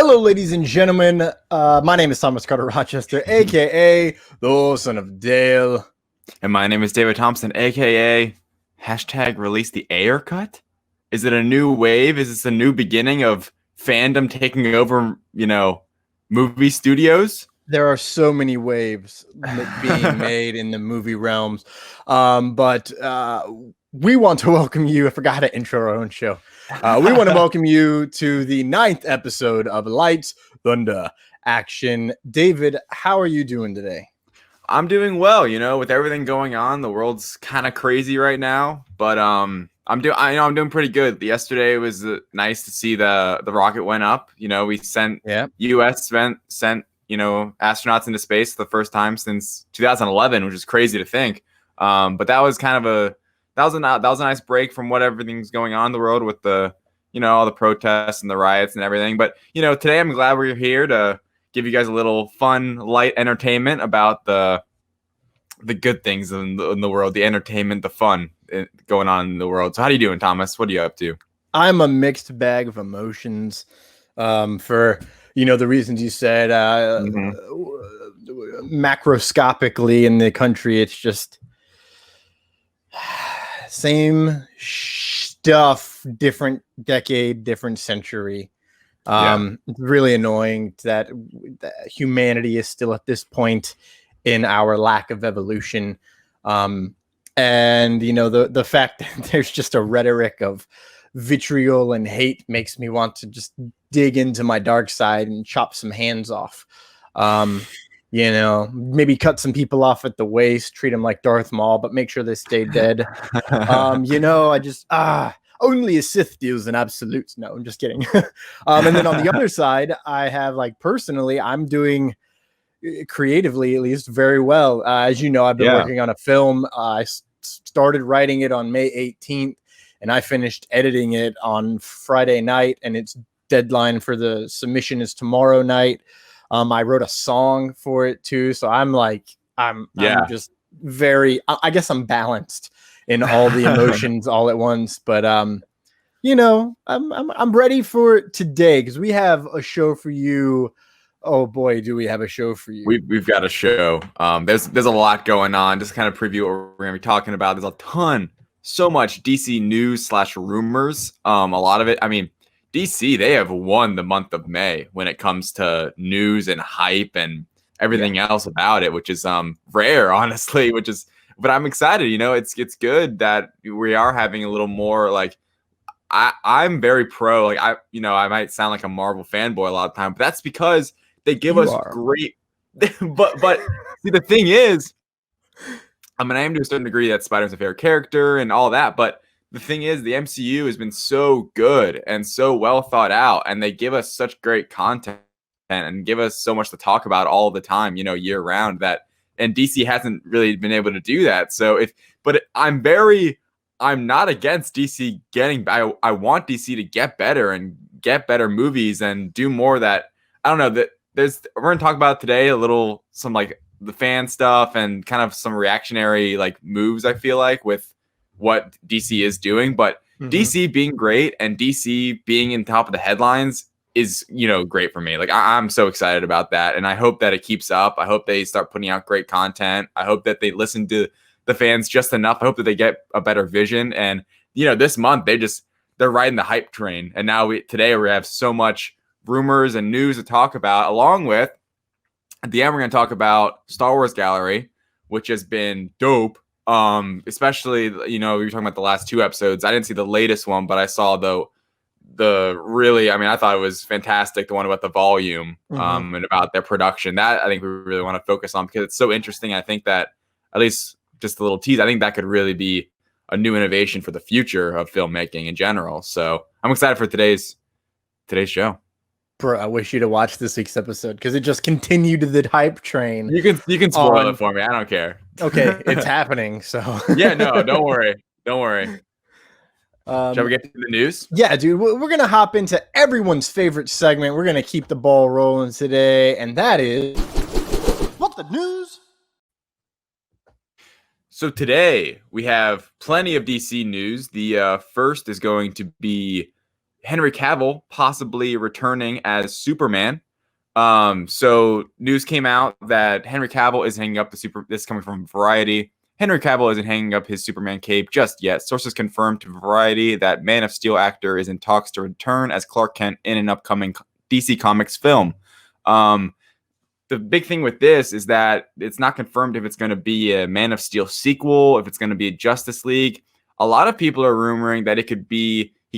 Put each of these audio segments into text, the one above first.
Hello, ladies and gentlemen. My name is Thomas Carter Rochester, aka the Son of Dale. And my name is David Thompson, aka hashtag release the Ayer Cut. Is it a new wave? Is this a new beginning of fandom taking over, movie studios? There are so many waves being made in the movie realms. But we want to welcome you. I forgot to intro our own show. We want to welcome you to the 9th episode of Lights, Thunder, Action. David, how are you doing today? I'm doing well, with everything going on. The world's kind of crazy right now, but I'm doing pretty good. Yesterday was nice to see the rocket went up. We sent U.S. sent astronauts into space for the first time since 2011, which is crazy to think. But that was kind of that was a nice break from what everything's going on in the world with the all the protests and the riots and everything. But today I'm glad we're here to give you guys a little fun, light entertainment about the good things in the world, the entertainment, the fun going on in the world. So how are you doing, Thomas? What are you up to? I'm a mixed bag of emotions for, the reasons you said. Macroscopically in the country, it's just same stuff, different decade, different century. It's really annoying that humanity is still at this point in our lack of evolution. And the fact that there's just a rhetoric of vitriol and hate makes me want to just dig into my dark side and chop some hands off. Maybe cut some people off at the waist, treat them like Darth Maul, but make sure they stay dead. I just only a Sith deals in absolutes. No, I'm just kidding. And then on the other side, I have personally, I'm doing creatively at least very well. As you know, I've been working on a film. I started writing it on May 18th and I finished editing it on Friday night, and its deadline for the submission is tomorrow night. I wrote a song for it too. So I'm just very, I guess I'm balanced in all the emotions all at once, but I'm ready for today because we have a show for you. Oh boy, do we have a show for you. We've got a show. There's a lot going on. Just kind of preview what we're going to be talking about. There's a ton, so much DC news / rumors. A lot of it, DC, they have won the month of May when it comes to news and hype and everything else about it, which is rare, honestly, but I'm excited. It's good that we are having a little more I'm very pro. I might sound like a Marvel fanboy a lot of time, but that's because they give us great. but see, the thing is, I am to a certain degree that Spider-Man's a favorite character and all that, but the thing is, the MCU has been so good and so well thought out, and they give us such great content and give us so much to talk about all the time, year round, and DC hasn't really been able to do that. So I'm not against DC getting back. I want DC to get better and get better movies and do more that, I don't know, that we're going to talk about today some the fan stuff and kind of some reactionary moves, I feel like, with what DC is doing, but DC being great and DC being in top of the headlines is, great for me. I'm so excited about that. And I hope that it keeps up. I hope they start putting out great content. I hope that they listen to the fans just enough. I hope that they get a better vision. And, this month they're riding the hype train. And now today we have so much rumors and news to talk about, along with at the end, we're going to talk about Star Wars Gallery, which has been dope. Especially, we were talking about the last 2 episodes. I didn't see the latest one, but I saw the really, I thought it was fantastic. The one about the volume, and about their production. That I think we really want to focus on because it's so interesting. I think that, at least just a little tease, I think that could really be a new innovation for the future of filmmaking in general. So I'm excited for today's show. Bro, I wish you to watch this week's episode because it just continued the hype train. You can spoil it for me. I don't care. Okay, it's happening. So yeah, no, don't worry. Shall we get to the news? Yeah, dude. We're gonna hop into everyone's favorite segment. We're gonna keep the ball rolling today, and that is what the news. So today we have plenty of DC news. The first is going to be Henry Cavill possibly returning as Superman. So news came out that Henry Cavill is hanging up this is coming from Variety. Henry Cavill isn't hanging up his Superman cape just yet. Sources confirmed to Variety that Man of Steel actor is in talks to return as Clark Kent in an upcoming DC Comics film. The big thing with this is that it's not confirmed if it's going to be a Man of Steel sequel, if it's going to be a Justice League. A lot of people are rumoring that he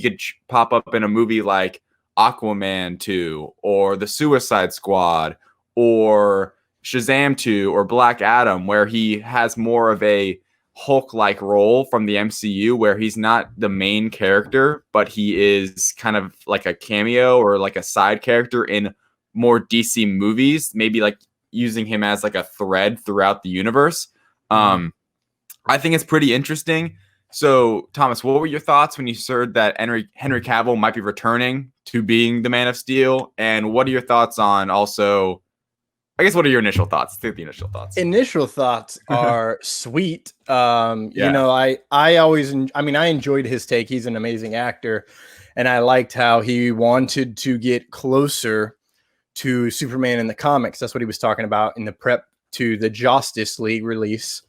could pop up in a movie like Aquaman 2 or The Suicide Squad or Shazam 2 or Black Adam, where he has more of a Hulk-like role from the MCU, where he's not the main character, but he is kind of like a cameo or like a side character in more DC movies, maybe like using him as like a thread throughout the universe. I think it's pretty interesting. So, Thomas, what were your thoughts when you heard that Henry Cavill might be returning to being the Man of Steel? And what are your thoughts on also, I guess, what are your initial thoughts? Take the initial thoughts. Initial thoughts are sweet. You know, I enjoyed his take. He's an amazing actor. And I liked how he wanted to get closer to Superman in the comics. That's what he was talking about in the prep to the Justice League release.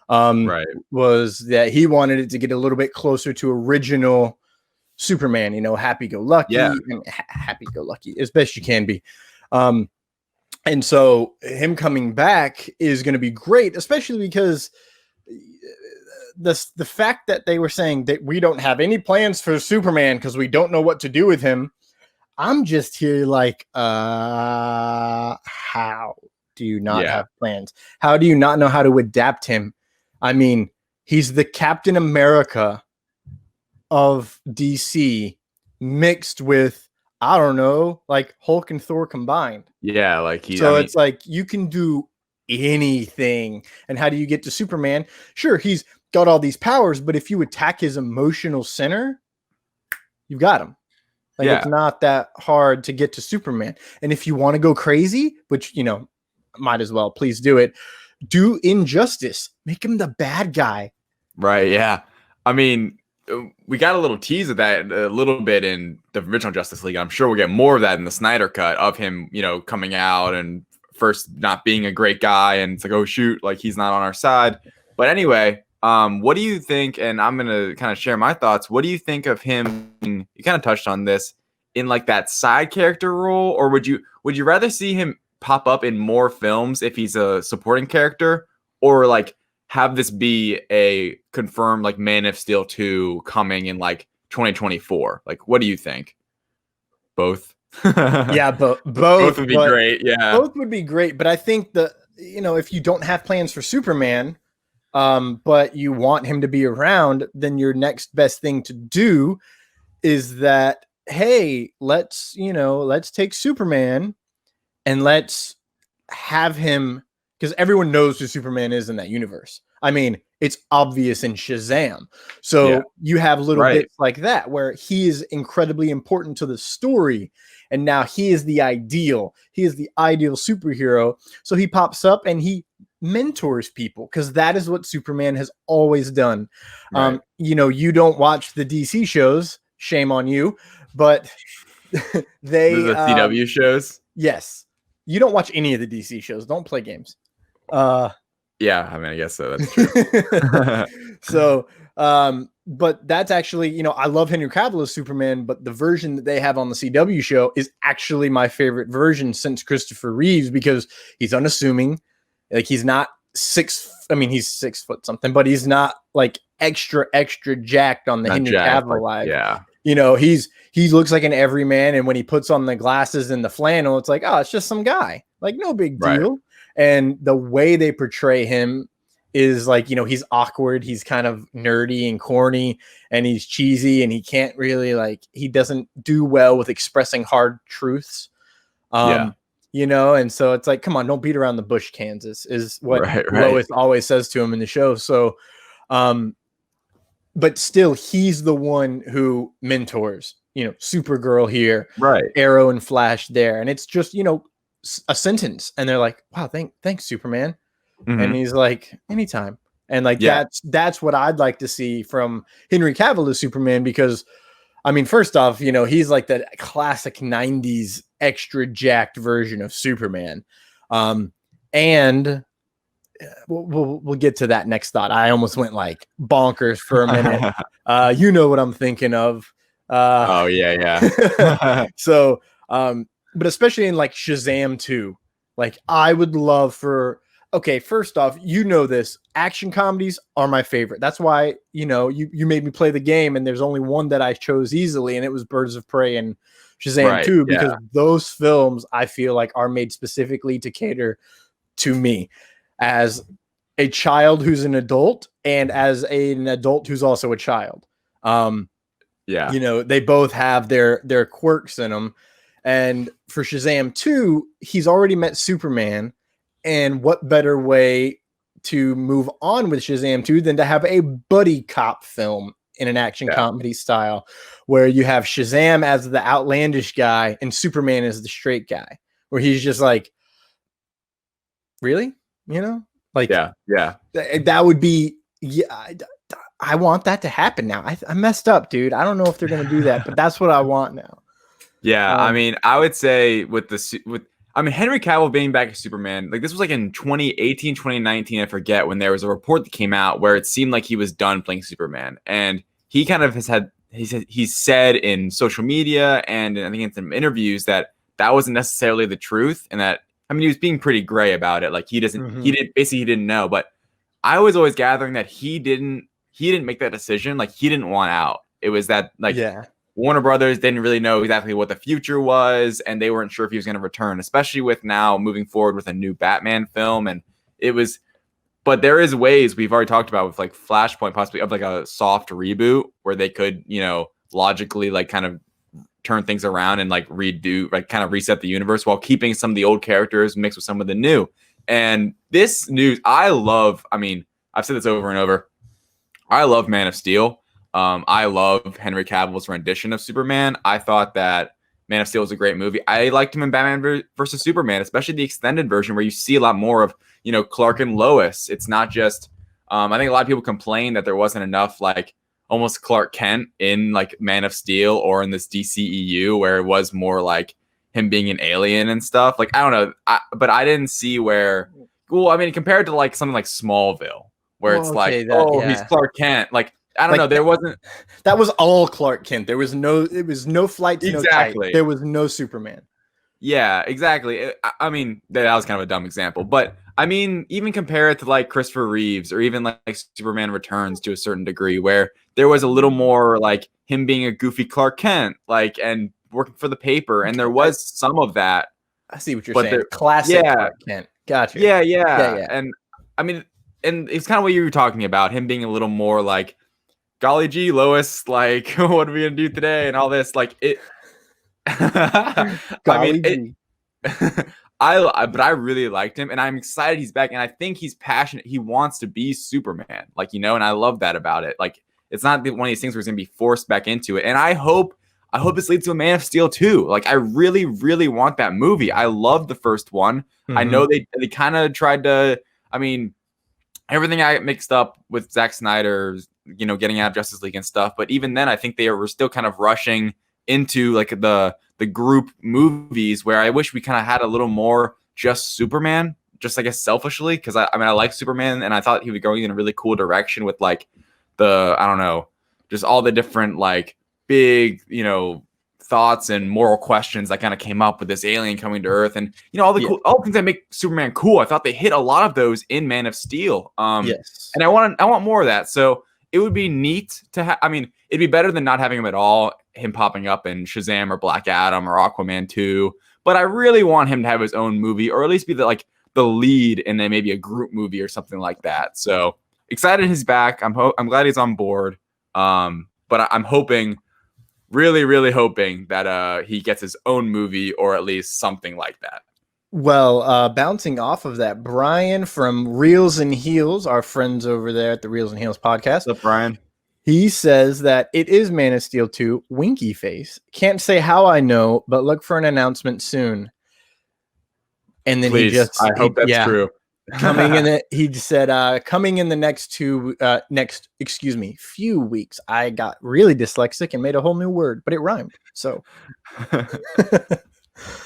Was that he wanted it to get a little bit closer to original Superman, you know, happy-go-lucky, happy-go-lucky as best you can be. And so him coming back is going to be great, especially because the fact that they were saying that we don't have any plans for Superman because we don't know what to do with him. I'm just here like, how do you not have plans? How do you not know how to adapt him? I mean, he's the Captain America of DC mixed with, I don't know, like Hulk and Thor combined. Yeah, like it's like you can do anything. And how do you get to Superman? Sure, he's got all these powers, but if you attack his emotional center, you've got him. Like it's not that hard to get to Superman. And if you want to go crazy, which, you know, might as well, please do it. Do Injustice. Make him the bad guy. Right, yeah. I mean, we got a little tease of that a little bit in the original Justice League. I'm sure we'll get more of that in the Snyder Cut of him, you know, coming out and first not being a great guy. And it's like, oh, shoot, like he's not on our side. But anyway, what do you think? And I'm going to kind of share my thoughts. What do you think of him? You kind of touched on this in like that side character role, or would you rather see him pop up in more films if he's a supporting character, or like have this be a confirmed like Man of Steel 2 coming in like 2024? Like, what do you think? Both? Yeah, both would be great. Yeah, both would be great. But I think you know, if you don't have plans for Superman, but you want him to be around, then your next best thing to do is that, hey, let's take Superman and let's have him, because everyone knows who Superman is in that universe. I mean, it's obvious in Shazam. So you have little bits like that where he is incredibly important to the story. And now he is the ideal. He is the ideal superhero. So he pops up and he mentors people, because that is what Superman has always done. Right. You know, you don't watch the DC shows. Shame on you. But the CW shows? Yes. You don't watch any of the DC shows. Don't play games. Yeah, I mean, I guess so. That's true. So, but that's actually, you know, I love Henry Cavill as Superman, but the version that they have on the CW show is actually my favorite version since Christopher Reeves, because he's unassuming. Like, he's not he's 6 foot something, but he's not like extra jacked on the Henry Cavill live. Yeah. You know, he looks like an everyman, and when he puts on the glasses and the flannel, it's like, oh, it's just some guy. Like, no big deal. Right. And the way they portray him is like, you know, he's awkward, he's kind of nerdy and corny, and he's cheesy, and he can't really, like, he doesn't do well with expressing hard truths. You know, and so it's like, come on, don't beat around the bush, Kansas, is what Lois always says to him in the show. So, but still, he's the one who mentors, you know, Supergirl here, right? Arrow and Flash there. And it's just, you know, a sentence. And they're like, wow, thanks, Superman. Mm-hmm. And he's like, anytime. And like, that's what I'd like to see from Henry Cavill as Superman, because I mean, first off, you know, he's like the classic 90s extra jacked version of Superman. And we'll get to that next thought. I almost went like bonkers for a minute. You know what I'm thinking of. Oh yeah. So, but especially in like Shazam 2, like I would love for, okay, first off, you know this, action comedies are my favorite. That's why, you know, you made me play the game, and there's only one that I chose easily, and it was Birds of Prey and Shazam 2, because those films I feel like are made specifically to cater to me as a child who's an adult and as an adult who's also a child. You know, they both have their quirks in them. And for Shazam 2, he's already met Superman. And what better way to move on with Shazam 2 than to have a buddy cop film in an action comedy style, where you have Shazam as the outlandish guy and Superman as the straight guy, where he's just like, really? You know? Like, that would be, I want that to happen now. I messed up, dude. I don't know if they're going to do that, but that's what I want now. Yeah, I mean, I would say Henry Cavill being back as Superman, like this was like in 2018, 2019, I forget, when there was a report that came out where it seemed like he was done playing Superman. And he kind of he's said in social media and I think in some interviews that wasn't necessarily the truth, and that, I mean, he was being pretty gray about it. Like he didn't know, but I was always gathering that he didn't make that decision. Like he didn't want out. It was that Warner Brothers didn't really know exactly what the future was, and they weren't sure if he was going to return, especially with now moving forward with a new Batman film. And but there is ways we've already talked about with like Flashpoint, possibly of like a soft reboot where they could, you know, logically like kind of turn things around and like redo, like kind of reset the universe while keeping some of the old characters mixed with some of the new. And this news, I mean, I've said this over and over. I love Man of Steel. I love Henry Cavill's rendition of Superman. I thought that Man of Steel was a great movie. I liked him in Batman versus Superman, especially the extended version where you see a lot more of, you know, Clark and Lois. It's not just, I think a lot of people complain that there wasn't enough like almost Clark Kent in like Man of Steel or in this DCEU, where it was more like him being an alien and stuff. Like, I don't know. But I didn't see where, well, I mean, compared to like something like Smallville, where it's he's Clark Kent. Like, I don't know. There wasn't. That was all Clark Kent. It was no flight to no type. There was no Superman. Yeah, exactly. I mean, that was kind of a dumb example, but I mean, even compare it to like Christopher Reeves or even like Superman Returns to a certain degree, where there was a little more like him being a goofy Clark Kent, like, and working for the paper, and there was some of that. I see what you're saying. Classic Clark Kent. Gotcha. Yeah. And I mean, and it's kind of what you were talking about, him being a little more like, golly gee, Lois, like, what are we gonna do today? And all this, like it. But I really liked him, and I'm excited he's back, and I think he's passionate. He wants to be Superman, like, you know, and I love that about it. Like, it's not one of these things where he's gonna be forced back into it. And I hope this leads to a Man of Steel 2. Like, I really, really want that movie. I love the first one. Mm-hmm. I know they kind of tried to. I mean, everything I mixed up with Zack Snyder's, you know, getting out of Justice League and stuff. But even then, I think they were still kind of rushing into like the group movies, where I wish we kind of had a little more just Superman, just I guess selfishly, because I mean I like Superman, and I thought he was going in a really cool direction with like I don't know, just all the different like big, you know, thoughts and moral questions that kind of came up with this alien coming to Earth, and you know all the all the things that make Superman cool. I thought they hit a lot of those in Man of Steel. Yes, and I want more of that. So it would be neat to have. I mean, it'd be better than not having him at all, him popping up in Shazam or Black Adam or Aquaman 2. But I really want him to have his own movie, or at least be the lead in then maybe a group movie or something like that. So excited he's back. I'm glad he's on board. But I'm hoping, really, really hoping that he gets his own movie, or at least something like that. Well, bouncing off of that, Brian from Reels and Heels, our friends over there at the Reels and Heels podcast. What's up, Brian? He says that it is Man of Steel 2, winky face. Can't say how I know, but look for an announcement soon. And then Please, I hope that's true. Coming in it, he said, coming in the few weeks. I got really dyslexic and made a whole new word, but it rhymed. So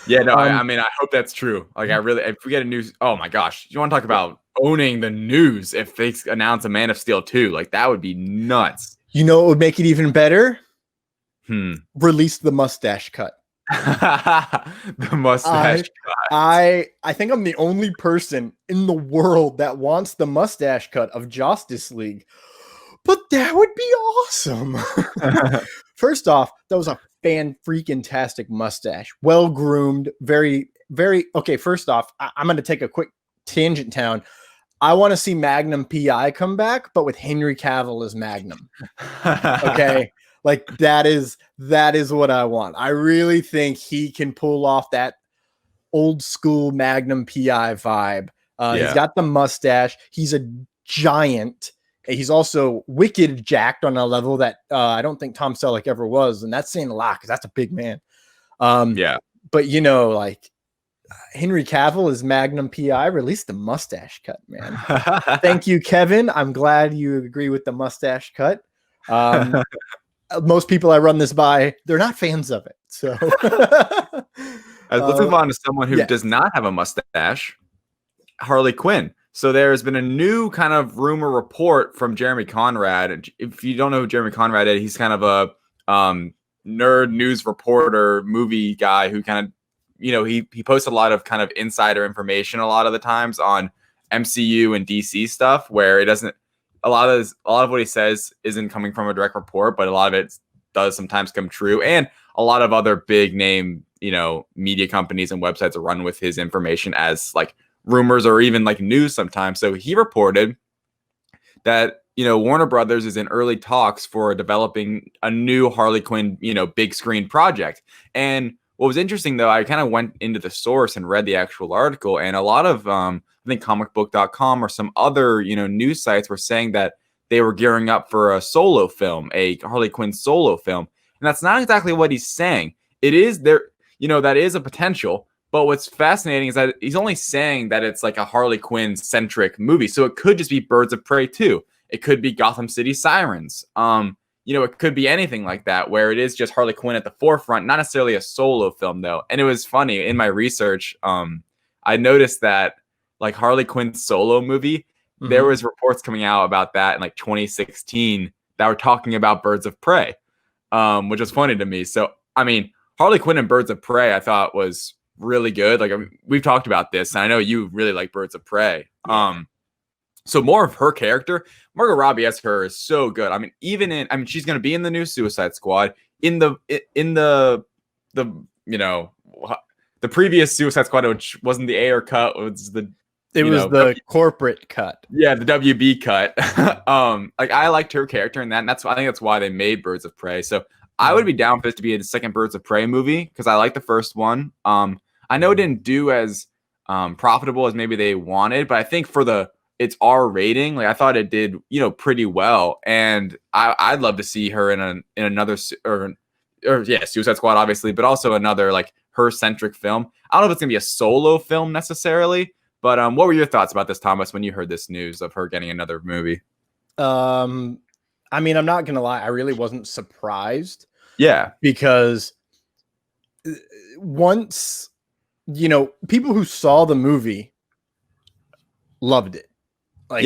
yeah, no, I mean, I hope that's true. Like, if we get a news, oh my gosh, you want to talk about owning the news? If they announce a Man of Steel 2, like that would be nuts. You know what would make it even better? Release the mustache cut. The mustache cut. I think I'm the only person in the world that wants the mustache cut of Justice League, but that would be awesome. First off, that was a fan-freaking-tastic mustache, well groomed, very, very okay. First off, I'm going to take a quick tangent town. I want to see Magnum PI come back, but with Henry Cavill as Magnum. Okay. Like that is what I want. I really think he can pull off that old school Magnum PI vibe. He's got the mustache. He's a giant. He's also wicked jacked on a level that I don't think Tom Selleck ever was. And that's saying a lot because that's a big man. But you know, like Henry Cavill is Magnum PI. Release the mustache cut, man. Thank you, Kevin. I'm glad you agree with the mustache cut. Most people I run this by, they're not fans of it. So let's move on to someone who does not have a mustache, Harley Quinn. So there's been a new kind of rumor report from Jeremy Conrad. If you don't know who Jeremy Conrad is, he's kind of a nerd news reporter, movie guy who kind of, you know, he posts a lot of kind of insider information a lot of the times on MCU and DC stuff where it doesn't, a lot of what he says isn't coming from a direct report, but a lot of it does sometimes come true. And a lot of other big name, you know, media companies and websites are run with his information as like rumors or even like news sometimes. So he reported that, you know, Warner Brothers is in early talks for developing a new Harley Quinn, you know, big screen project. And what was interesting though, I kind of went into the source and read the actual article, and a lot of I think comicbook.com or some other, you know, news sites were saying that they were gearing up for a solo film, a Harley Quinn solo film. And that's not exactly what he's saying. It is there, you know, that is a potential. But what's fascinating is that he's only saying that it's like a Harley Quinn centric movie. So it could just be Birds of Prey 2. It could be Gotham City Sirens. You know, it could be anything like that where it is just Harley Quinn at the forefront, not necessarily a solo film though. And it was funny in my research. I noticed that like Harley Quinn's solo movie, there was reports coming out about that in like 2016 that were talking about Birds of Prey, which was funny to me. So, I mean, Harley Quinn and Birds of Prey, I thought was really good. Like, I mean, we've talked about this, and I know you really like Birds of Prey. So more of her character, Margot Robbie as her is so good. I mean, she's going to be in the new Suicide Squad. In the you know, the previous Suicide Squad, which wasn't the Ayer Cut, it was the corporate cut. Yeah, the WB cut. Like I liked her character in that, and I think that's why they made Birds of Prey. So I would be down for this to be the second Birds of Prey movie because I like the first one. I know it didn't do as profitable as maybe they wanted, but I think for its R rating, like I thought it did, you know, pretty well. And I'd love to see her in another Suicide Squad, obviously, but also another like her centric film. I don't know if it's gonna be a solo film necessarily, but what were your thoughts about this, Thomas, when you heard this news of her getting another movie? I mean, I'm not gonna lie, I really wasn't surprised. Yeah, because once, you know, people who saw the movie loved it. Like,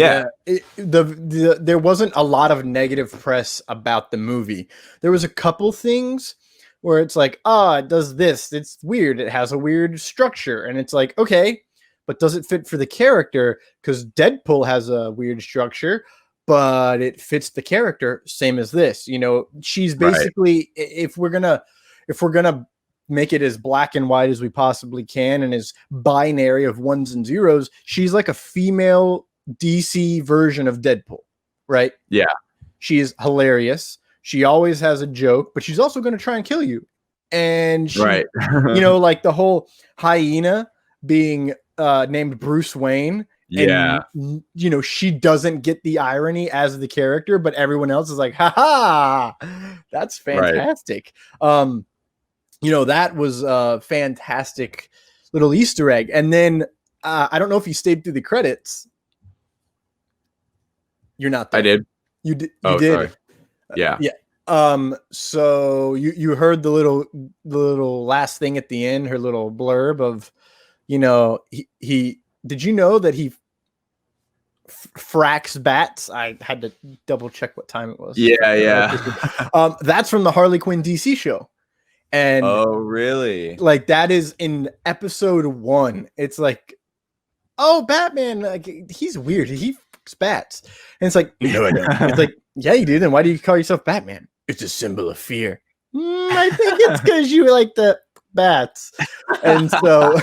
there wasn't a lot of negative press about the movie. There was a couple things where it's like, it does this. It's weird. It has a weird structure. And it's like, okay, but does it fit for the character? Because Deadpool has a weird structure, but it fits the character. Same as this. You know, she's basically, if we're gonna make it as black and white as we possibly can and as binary of ones and zeros, she's like a female DC version of Deadpool, right? Yeah. She is hilarious. She always has a joke, but she's also going to try and kill you. And she, you know, like the whole hyena being named Bruce Wayne. Yeah. And, you know, she doesn't get the irony as the character, but everyone else is like, ha, that's fantastic. You know, that was a fantastic little Easter egg. And then I don't know if you stayed through the credits. You're not there. I did. You did. Oh, sorry. Yeah. Yeah. So you heard the little last thing at the end, her little blurb of, he did you know that he fracks bats? I had to double check what time it was. Yeah. That's from the Harley Quinn DC show. And oh, really? Like that is in episode 1. It's like, oh, Batman, like he's weird. He fucks bats. And it's like, no, I don't. It's like, yeah, you do. Then why do you call yourself Batman? It's a symbol of fear. I think it's because you like the bats. And so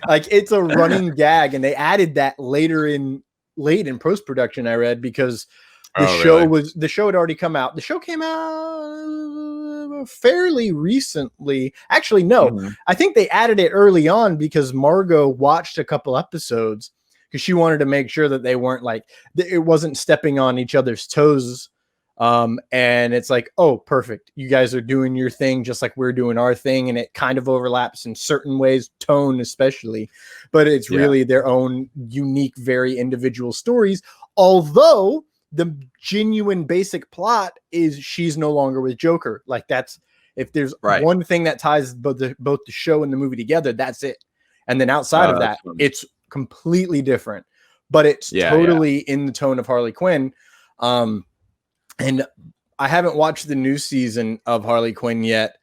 like it's a running gag, and they added that late in post-production, I read, because the show had already come out. The show came out fairly recently. Actually, no. I think they added it early on because Margot watched a couple episodes because she wanted to make sure that they weren't like, it wasn't stepping on each other's toes. And it's like, oh, perfect. You guys are doing your thing just like we're doing our thing. And it kind of overlaps in certain ways, tone especially, but it's really their own unique, very individual stories. Although the genuine basic plot is she's no longer with Joker. Like that's, if there's one thing that ties both the show and the movie together, that's it. And then outside of that, it's completely different, but it's totally in the tone of Harley Quinn. And I haven't watched the new season of Harley Quinn yet,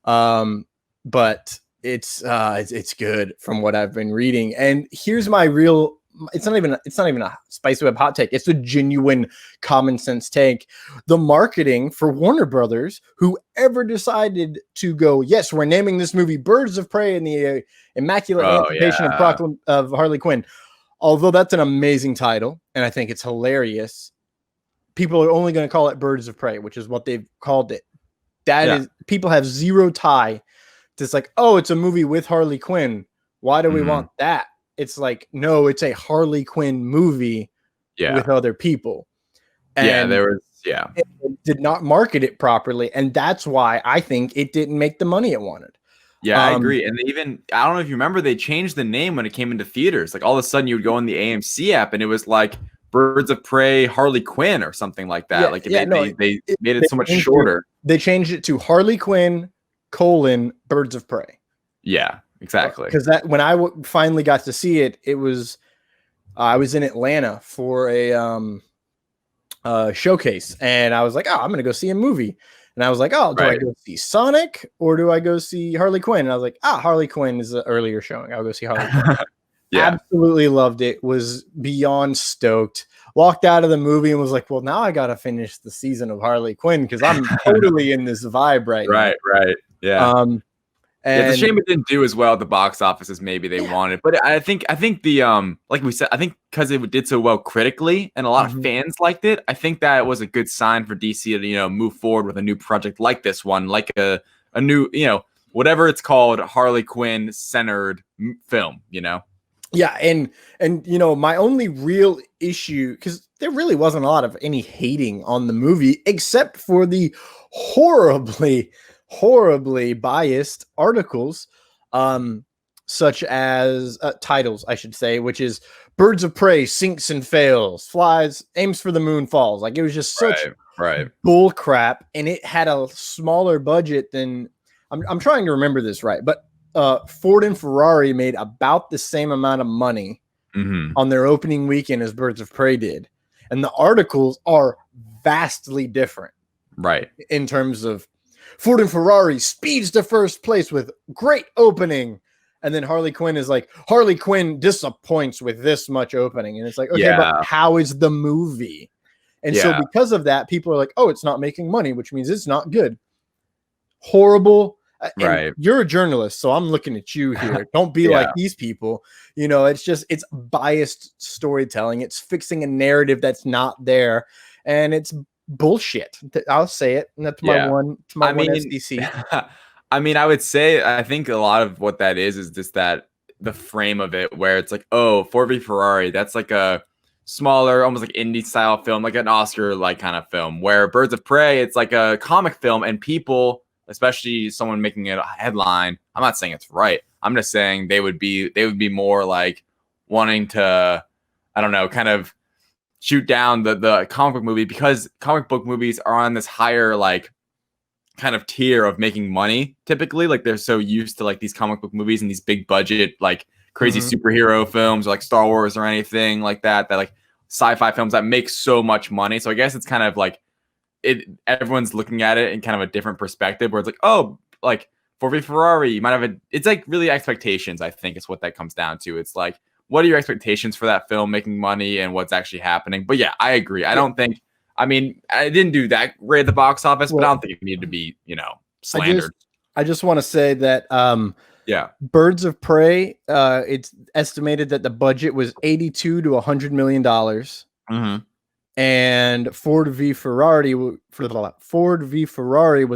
but it's good from what I've been reading. And here's my real. It's not even a spicy web hot take. It's a genuine common sense take. The marketing for Warner Brothers, whoever decided to go, yes, we're naming this movie Birds of Prey and the Immaculate Emancipation of Harley Quinn. Although that's an amazing title, and I think it's hilarious, people are only going to call it Birds of Prey, which is what they've called it. Is people have zero tie to, it's like, oh, it's a movie with Harley Quinn. Why do we want that? It's like, no, it's a Harley Quinn movie with other people. And it did not market it properly. And that's why I think it didn't make the money it wanted. Yeah, I agree. And I don't know if you remember, they changed the name when it came into theaters. Like all of a sudden you would go in the AMC app and it was like Birds of Prey, Harley Quinn or something like that. They made it so much shorter. They changed it to Harley Quinn, Birds of Prey. Yeah. Exactly. Because that when I finally got to see it, it was I was in Atlanta for a showcase, and I was like, oh, I'm gonna go see a movie. And I was like, oh, do I go see Sonic or do I go see Harley Quinn? And I was like, Harley Quinn is an earlier showing. I'll go see Harley Quinn. Absolutely loved it. Was beyond stoked. Walked out of the movie and was like, well, now I gotta finish the season of Harley Quinn because I'm totally in this vibe right now. Right. Yeah. And it's a shame it didn't do as well at the box office as maybe they wanted. But I think the like we said, I think because it did so well critically and a lot of fans liked it, I think that was a good sign for DC to move forward with a new project like this one, like a new whatever it's called, Harley Quinn centered film. Yeah, and my only real issue, because there really wasn't a lot of any hating on the movie except for the horribly biased articles, such as titles, I should say, which is Birds of Prey sinks and fails, flies, aims for the moon, falls. Like it was just such bull crap, and it had a smaller budget than I'm trying to remember this right, but Ford and Ferrari made about the same amount of money on their opening weekend as Birds of Prey did, and the articles are vastly different, in terms of Ford and Ferrari speeds to first place with great opening. And then Harley Quinn is like, Harley Quinn disappoints with this much opening. And it's like, okay, but how is the movie? And so because of that, people are like, oh, it's not making money, which means it's not good. Horrible. And you're a journalist, so I'm looking at you here. Don't be like these people. It's biased storytelling. It's fixing a narrative that's not there. And it's bullshit. I'll say it. And that's my one SDC. I mean, I would say I think a lot of what that is just that the frame of it, where it's like, oh, Ford v Ferrari, that's like a smaller, almost like indie style film, like an Oscar like kind of film. Where Birds of Prey, it's like a comic film, and people, especially someone making it a headline, I'm not saying it's right. I'm just saying they would be more like, wanting to, I don't know, kind of shoot down the comic book movie, because comic book movies are on this higher like kind of tier of making money typically. Like they're so used to like these comic book movies and these big budget like crazy superhero films, or like Star Wars or anything like that like sci-fi films that make so much money. So I guess it's kind of like everyone's looking at it in kind of a different perspective, where it's like, oh, like Ford v Ferrari, you might have it's like really expectations. I think is what that comes down to. It's like, what are your expectations for that film making money and what's actually happening? But yeah, I agree. I don't think, I mean, I didn't do that great at the box office, but I don't think it needed to be, slandered. I just want to say that yeah, Birds of Prey, it's estimated that the budget was $82 to $100 million. And Ford v Ferrari was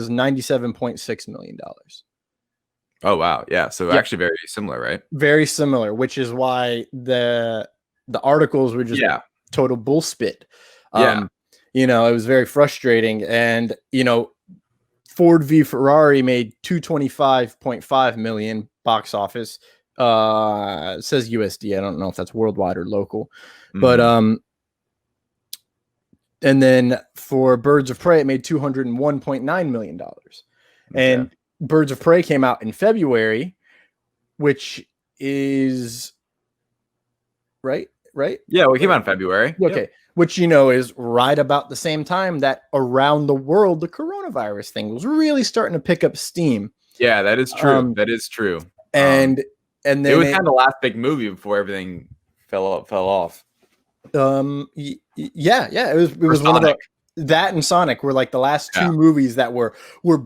$97.6 million. Oh wow, yeah. So actually very similar, right? Very similar, which is why the articles were just total bullspit. It was very frustrating, and Ford v Ferrari made $225.5 million box office. It says USD. I don't know if that's worldwide or local, but and then for Birds of Prey, it made $201.9 million. And Birds of Prey came out in February, which is right. Yeah, we came out in February. Okay. Yep. Which, is right about the same time that around the world, the coronavirus thing was really starting to pick up steam. Yeah, that is true. That is true. And then it was kind of the last big movie before everything fell off. It was one of that and Sonic were like the last two movies that were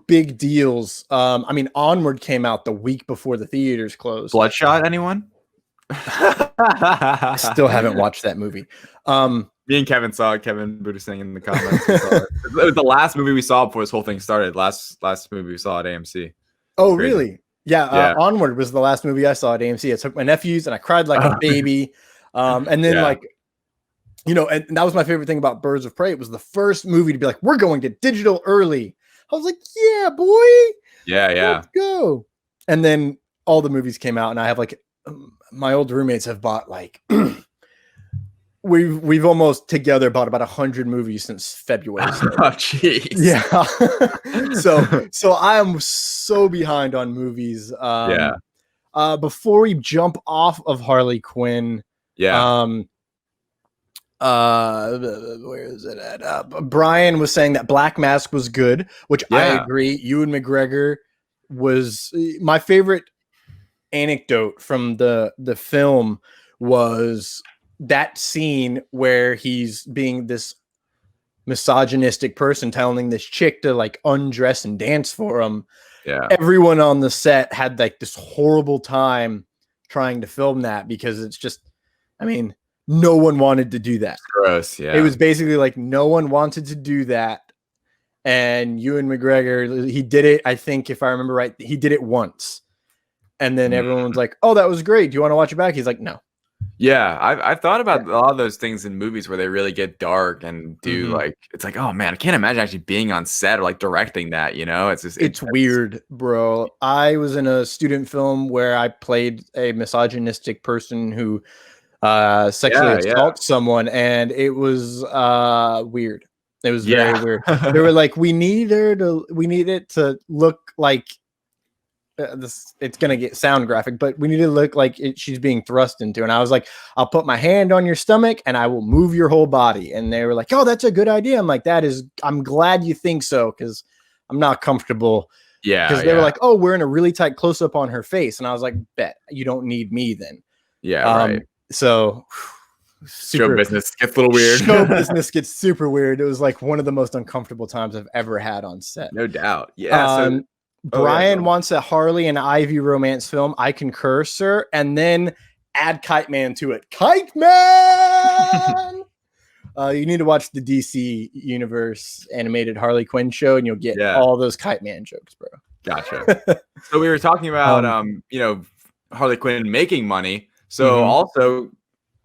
big deals. I mean, Onward came out the week before the theaters closed. Bloodshot, anyone? Still haven't watched that movie. Me and Kevin saw it. Kevin Budasing in the comments. It was the last movie we saw before this whole thing started. Last movie we saw at AMC. Oh, really? Yeah. Onward was the last movie I saw at AMC. I took my nephews and I cried like a baby. And then and that was my favorite thing about Birds of Prey. It was the first movie to be like, we're going to digital early. I was like, yeah, boy. Yeah. Let's go. And then all the movies came out, and I have like my old roommates have bought like we've almost together bought about 100 movies since February. Oh, jeez. Yeah. so I am so behind on movies. Before we jump off of Harley Quinn, where is it at? Brian was saying that Black Mask was good, which I agree. Ewan McGregor was my favorite anecdote from the film was that scene where he's being this misogynistic person telling this chick to like undress and dance for him. Yeah. Everyone on the set had like this horrible time trying to film that because it's just, I mean, no one wanted to do that. It's gross. Yeah. It was basically like no one wanted to do that. And Ewan McGregor, he did it. I think if I remember right, he did it once. And then everyone's like, oh, that was great. Do you want to watch it back? He's like, no. Yeah, I've thought about a lot of those things in movies where they really get dark and do like, it's like, oh man, I can't imagine actually being on set or like directing that, It's just, it's weird, bro. I was in a student film where I played a misogynistic person who sexually assaults someone, and it was weird. It was very weird. They were like, we need it to look like this. It's gonna sound graphic, but we need to look like she's being thrust into. And I was like, I'll put my hand on your stomach and I will move your whole body. And they were like, oh, that's a good idea. I'm like, I'm glad you think so, because I'm not comfortable. Yeah, because they were like, oh, we're in a really tight close up on her face, and I was like, bet you don't need me then. Yeah, right. So. Show business gets a little weird. Show business gets super weird. It was like one of the most uncomfortable times I've ever had on set. No doubt. Yeah. Brian wants a Harley and Ivy romance film. I concur, sir. And then add Kite Man to it. Kite Man! You need to watch the DC Universe animated Harley Quinn show, and you'll get all those Kite Man jokes, bro. Gotcha. So we were talking about, Harley Quinn making money. So also,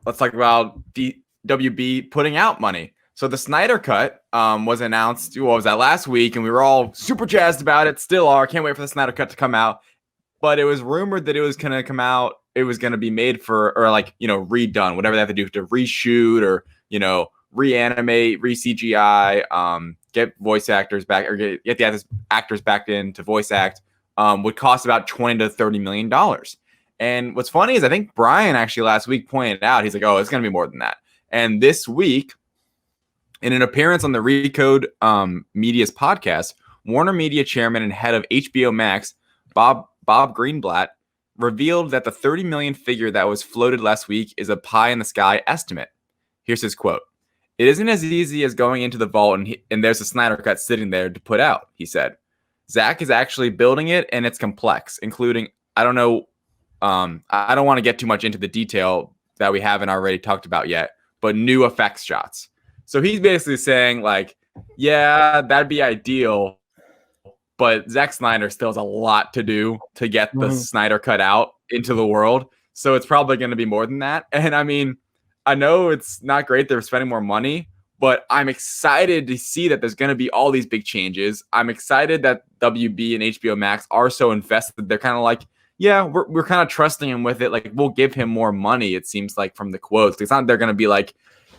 let's talk about WB putting out money. So the Snyder Cut was announced. What was that, last week? And we were all super jazzed about it. Still are. Can't wait for the Snyder Cut to come out. But it was rumored that it was going to come out it was going to be made for, or like, redone, whatever they have to do to reshoot or, reanimate, re-CGI, get voice actors back, or get the actors back in to voice act, would cost about $20 to $30 million. And what's funny is I think Brian actually last week pointed out, he's like, oh, it's going to be more than that. And this week, in an appearance on the Recode Media's podcast, Warner Media chairman and head of HBO Max, Bob Greenblatt, revealed that the $30 million figure that was floated last week is a pie-in-the-sky estimate. Here's his quote. "It isn't as easy as going into the vault and there's a Snyder Cut sitting there to put out," he said. "Zach is actually building it, and it's complex, including, I don't want to get too much into the detail that we haven't already talked about yet, but new effects shots." So he's basically saying, like, yeah, that'd be ideal, but Zack Snyder still has a lot to do to get the Snyder Cut out into the world. So it's probably going to be more than that. And I mean, I know it's not great they're spending more money, but I'm excited to see that there's going to be all these big changes. I'm excited that WB and HBO Max are so invested. They're kind of like, yeah, we're kind of trusting him with it. Like, we'll give him more money, it seems like, from the quotes. It's not they're going to be like,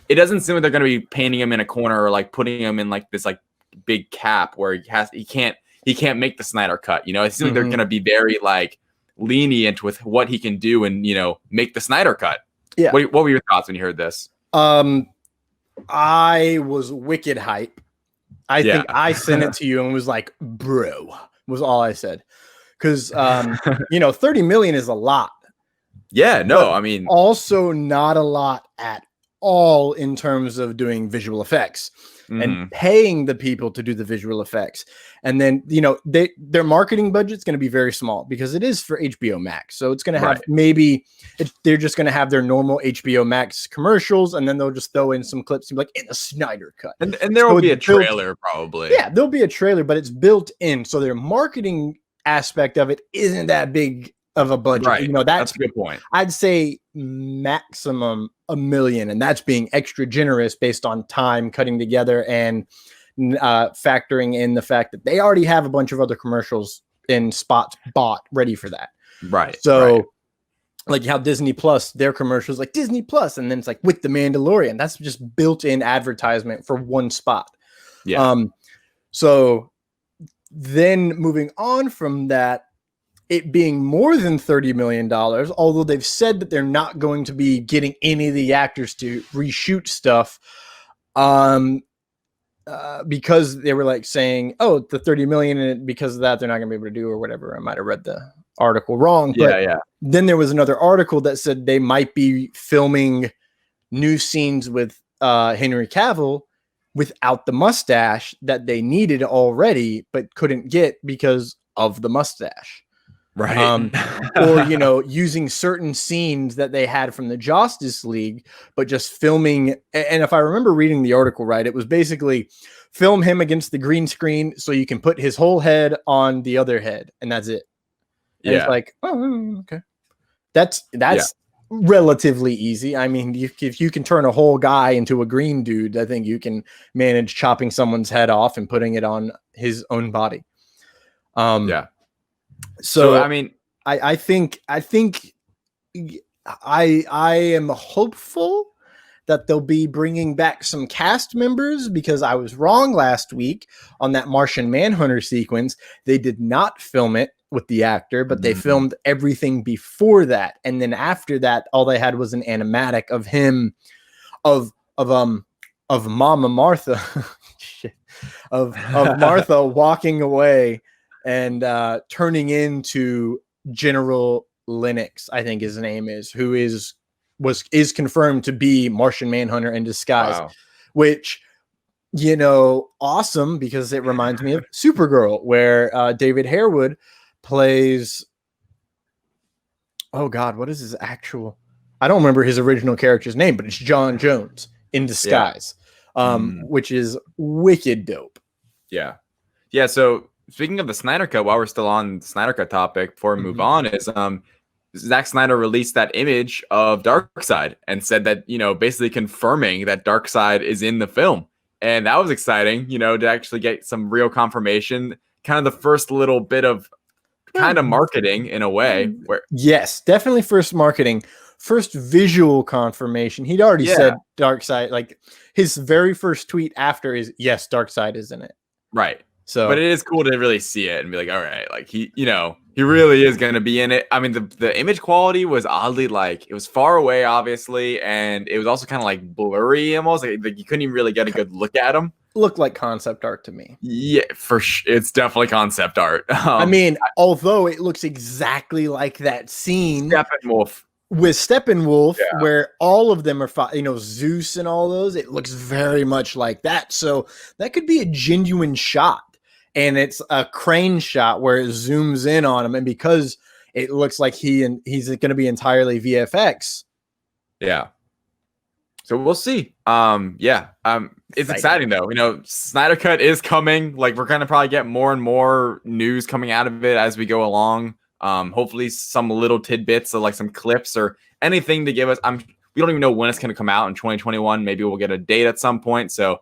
it doesn't seem like they're going to be painting him in a corner or like putting him in like this like big cap where he can't make the Snyder Cut. It seems like they're going to be very like lenient with what he can do and make the Snyder Cut. Yeah. What were your thoughts when you heard this? I was wicked hype. I think I sent it to you and was like, bro, was all I said. Because, 30 million is a lot. Yeah, no, I mean. Also not a lot at all in terms of doing visual effects and paying the people to do the visual effects. And then, their marketing budget's going to be very small because it is for HBO Max. So it's going to have they're just going to have their normal HBO Max commercials, and then they'll just throw in some clips and be like, in a Snyder Cut. And there will be a trailer probably. Yeah, there'll be a trailer, but it's built in. So their marketing aspect of it isn't that big of a budget. Right. That's a good point. I'd say maximum $1 million, and that's being extra generous based on time cutting together and factoring in the fact that they already have a bunch of other commercials in spots bought ready for that. Right. So like how Disney Plus, their commercials like Disney Plus, and then it's like with the Mandalorian, that's just built-in advertisement for one spot. Yeah. So then moving on from that, it being more than $30 million, although they've said that they're not going to be getting any of the actors to reshoot stuff, because they were like saying, oh, the 30 million, and because of that, they're not going to be able to do or whatever. I might have read the article wrong. But then there was another article that said they might be filming new scenes with Henry Cavill without the mustache that they needed already, but couldn't get because of the mustache. Right. Or, using certain scenes that they had from the Justice League, but just filming. And if I remember reading the article right, it was basically film him against the green screen so you can put his whole head on the other head, and that's it. And it's like, oh, okay. That's relatively easy. I mean, if you can turn a whole guy into a green dude, I think you can manage chopping someone's head off and putting it on his own body. So I mean, I think I am hopeful that they'll be bringing back some cast members, because I was wrong last week on that Martian Manhunter sequence. They did not film it with the actor, but they filmed everything before that, and then after that, all they had was an animatic of him, of Mama Martha, of Martha walking away and turning into General Lennox, I think his name is, who is confirmed to be Martian Manhunter in disguise, which, awesome, because it reminds me of Supergirl, where David Harewood plays, oh God, what is his actual, I don't remember his original character's name, but it's John Jones in disguise, which is wicked dope. Yeah. So speaking of the Snyder Cut, while we're still on the Snyder Cut topic, before we move on, is Zack Snyder released that image of Darkseid and said that, basically confirming that Darkseid is in the film. And that was exciting, to actually get some real confirmation. Kind of the first little bit of kind of marketing in a way. Where yes, definitely first marketing, first visual confirmation. He'd already said Dark Side, like his very first tweet after is yes, Dark Side is in it. Right. So, but it is cool to really see it and be like, all right, like he really is going to be in it. I mean, the image quality was oddly like it was far away, obviously, and it was also kind of like blurry, almost like you couldn't even really get a good look at him. Looked like concept art to me. Yeah, for sure, it's definitely concept art. I mean, although it looks exactly like that scene with Steppenwolf, where all of them are, Zeus and all those. It looks very much like that. So that could be a genuine shot. And it's a crane shot where it zooms in on him, and because it looks like he's going to be entirely VFX. Yeah. So we'll see. It's exciting though. Snyder Cut is coming. Like we're going to probably get more and more news coming out of it as we go along. Hopefully some little tidbits of like some clips or anything to give us. We don't even know when it's going to come out in 2021. Maybe we'll get a date at some point. So,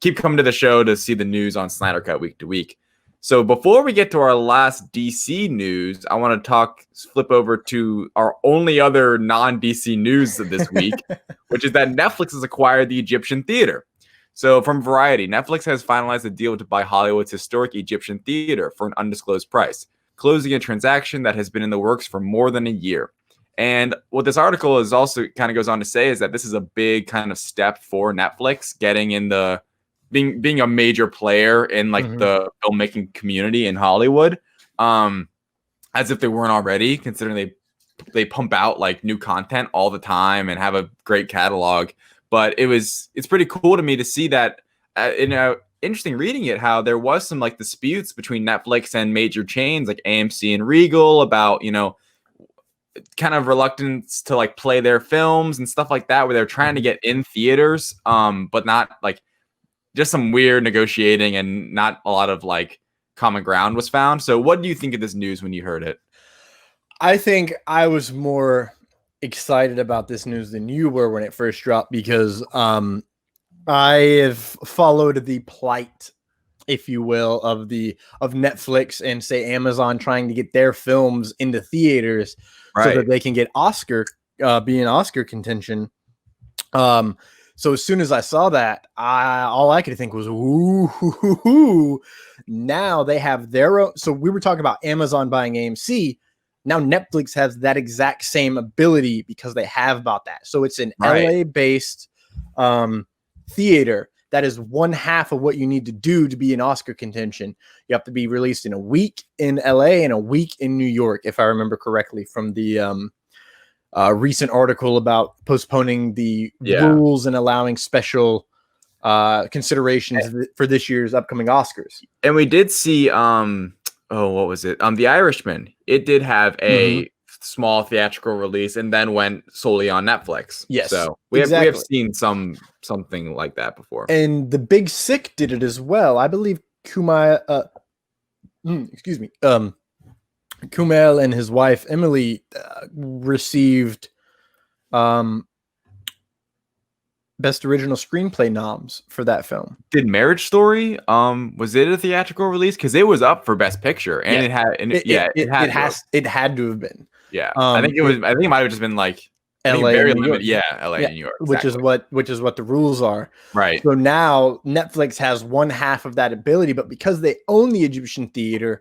keep coming to the show to see the news on Snyder Cut week to week. So before we get to our last DC news, I want to flip over to our only other non-DC news of this week, which is that Netflix has acquired the Egyptian Theater. So from Variety, Netflix has finalized a deal to buy Hollywood's historic Egyptian Theater for an undisclosed price, closing a transaction that has been in the works for more than a year. And what this article is also kind of goes on to say is that this is a big kind of step for Netflix getting in the being a major player in like the filmmaking community in Hollywood, as if they weren't already, considering they pump out like new content all the time and have a great catalog. But it's pretty cool to me to see that interesting reading it, how there was some like disputes between Netflix and major chains like AMC and Regal about, kind of reluctance to like play their films and stuff like that, where they're trying to get in theaters, but not like, just some weird negotiating and not a lot of like common ground was found. So what do you think of this news when you heard it? I think I was more excited about this news than you were when it first dropped, because I have followed the plight, if you will, of Netflix and say Amazon trying to get their films into theaters so that they can get be in Oscar contention. So as soon as I saw that, all I could think was, ooh, now they have their own. So we were talking about Amazon buying AMC. Now Netflix has that exact same ability because they have bought that. So it's an LA-based theater that is one half of what you need to do to be in Oscar contention. You have to be released in a week in LA and a week in New York, if I remember correctly from the recent article about postponing the rules and allowing special considerations for this year's upcoming Oscars. And we did see what was it? The Irishman. It did have a small theatrical release and then went solely on Netflix. Yes. So we have seen something like that before. And The Big Sick did it as well. I believe Kumail and his wife Emily received Best Original Screenplay noms for that film. Did Marriage Story was it a theatrical release? Because it was up for Best Picture, and it had to have been. Yeah, I think it might have just been like LA, very New limited. York. Yeah, LA, and New York, exactly. which is what the rules are. Right. So now Netflix has one half of that ability, but because they own the Egyptian Theater,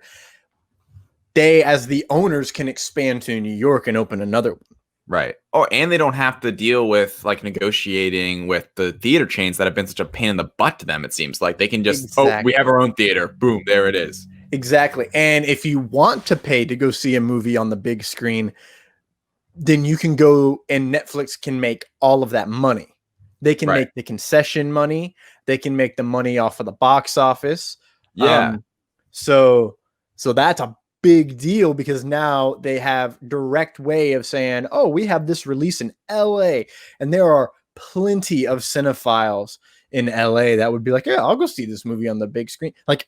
they, as the owners, can expand to New York and open another one. Right. Oh, and they don't have to deal with like negotiating with the theater chains that have been such a pain in the butt to them. It seems like they can just, we have our own theater. Boom, there it is. Exactly. And if you want to pay to go see a movie on the big screen, then you can go and Netflix can make all of that money. They can make the concession money. They can make the money off of the box office. Yeah. So that's a big deal because now they have direct way of saying, oh, we have this release in LA. And there are plenty of cinephiles in LA that would be like, yeah, I'll go see this movie on the big screen. Like,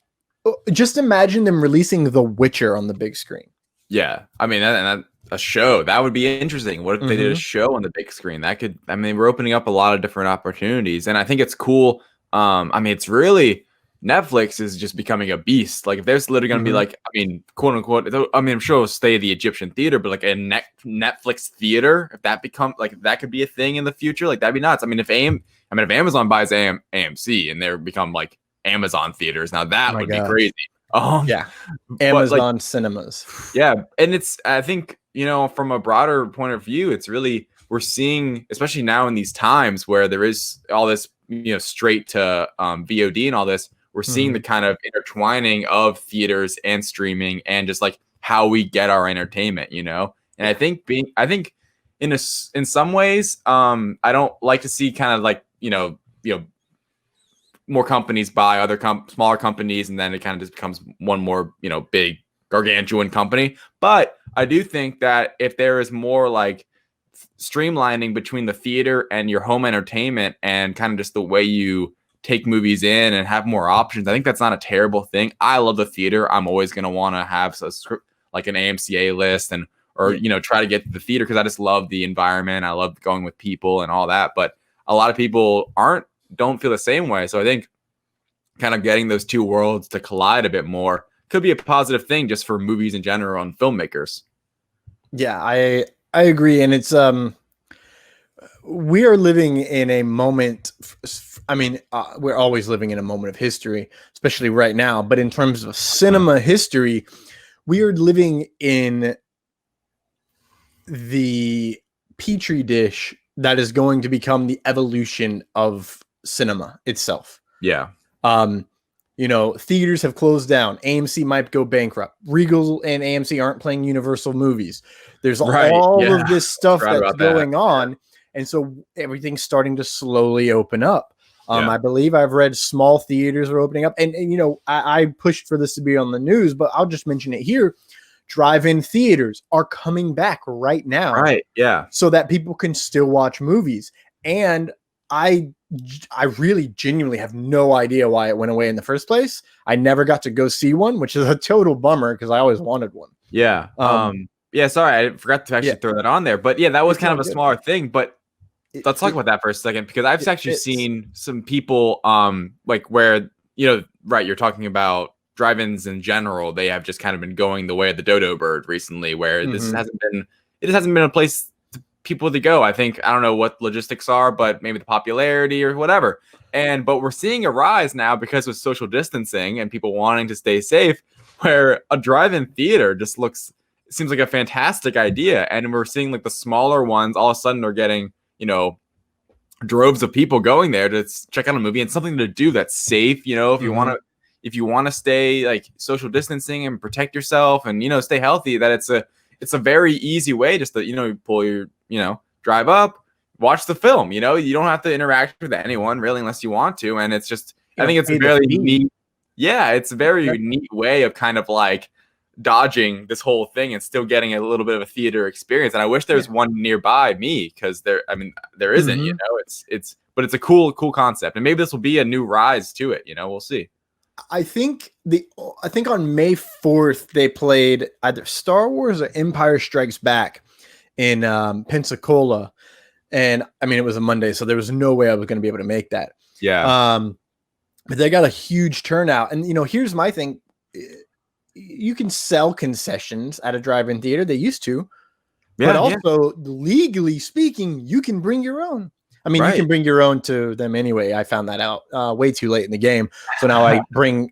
just imagine them releasing The Witcher on the big screen. Yeah. I mean, a show that would be interesting. What if they did a show on the big screen? That could, I mean, we're opening up a lot of different opportunities. And I think it's cool. I mean, it's really, Netflix is just becoming a beast. Like if there's literally going to be like, I mean, quote unquote, I mean, I'm sure it'll stay the Egyptian theater, but like a Netflix theater, if that become like if that could be a thing in the future, like that'd be nuts. I mean, if Amazon buys AMC and they become like Amazon theaters, now that would be crazy. Yeah, Amazon cinemas. Yeah, and I think, you know, from a broader point of view, it's really, we're seeing, especially now in these times where there is all this, you know, straight to VOD and all this. We're seeing the kind of intertwining of theaters and streaming and just like how we get our entertainment, you know? And I think in some ways, I don't like to see kind of like, you know, more companies buy other smaller companies, and then it kind of just becomes one more, you know, big gargantuan company. But I do think that if there is more like streamlining between the theater and your home entertainment and kind of just the way you take movies in and have more options, I think that's not a terrible thing. I love the theater. I'm always going to want to have like an AMCA list or you know, try to get to the theater because I just love the environment. I love going with people and all that. But a lot of people don't feel the same way. So I think kind of getting those two worlds to collide a bit more could be a positive thing just for movies in general and filmmakers. Yeah, I agree. And it's we are living in a moment. I mean, we're always living in a moment of history, especially right now. But in terms of cinema history, we are living in the petri dish that is going to become the evolution of cinema itself. Yeah. You know, theaters have closed down. AMC might go bankrupt. Regal and AMC aren't playing Universal movies. There's all of this stuff that's going on. And so everything's starting to slowly open up. I believe I've read small theaters are opening up. And you know, I pushed for this to be on the news, but I'll just mention it here. Drive-in theaters are coming back right now. Right. Yeah. So that people can still watch movies. And I really genuinely have no idea why it went away in the first place. I never got to go see one, which is a total bummer because I always wanted one. Yeah. Yeah. Sorry, I forgot to actually throw that on there. But yeah, that was kind of a smaller thing. But let's talk about that for a second, because I've actually seen some people like where, you know, right, you're talking about drive-ins in general. They have just kind of been going the way of the dodo bird recently, where this hasn't been a place people to go. I think, I don't know what logistics are, but maybe the popularity or whatever. But we're seeing a rise now because of social distancing and people wanting to stay safe, where a drive-in theater just seems like a fantastic idea. And we're seeing like the smaller ones all of a sudden are getting, you know, droves of people going there to check out a movie and something to do that's safe. You know, if you want to stay like social distancing and protect yourself and, you know, stay healthy, that it's a very easy way just to, you know, pull your, you know, drive up, watch the film. You know, you don't have to interact with anyone really unless you want to. And it's just, I think it's a very neat. Yeah, it's a very neat way of kind of like dodging this whole thing and still getting a little bit of a theater experience. And I wish there's one nearby me, because there isn't, you know, but it's a cool concept. And maybe this will be a new rise to it. You know, we'll see. I think on May 4th, they played either Star Wars or Empire Strikes Back in Pensacola. And I mean, it was a Monday, so there was no way I was going to be able to make that. Yeah. But they got a huge turnout. And, you know, here's my thing. You can sell concessions at a drive-in theater. They used to. But also, legally speaking, you can bring your own. I mean, you can bring your own to them anyway. I found that out way too late in the game. So now I bring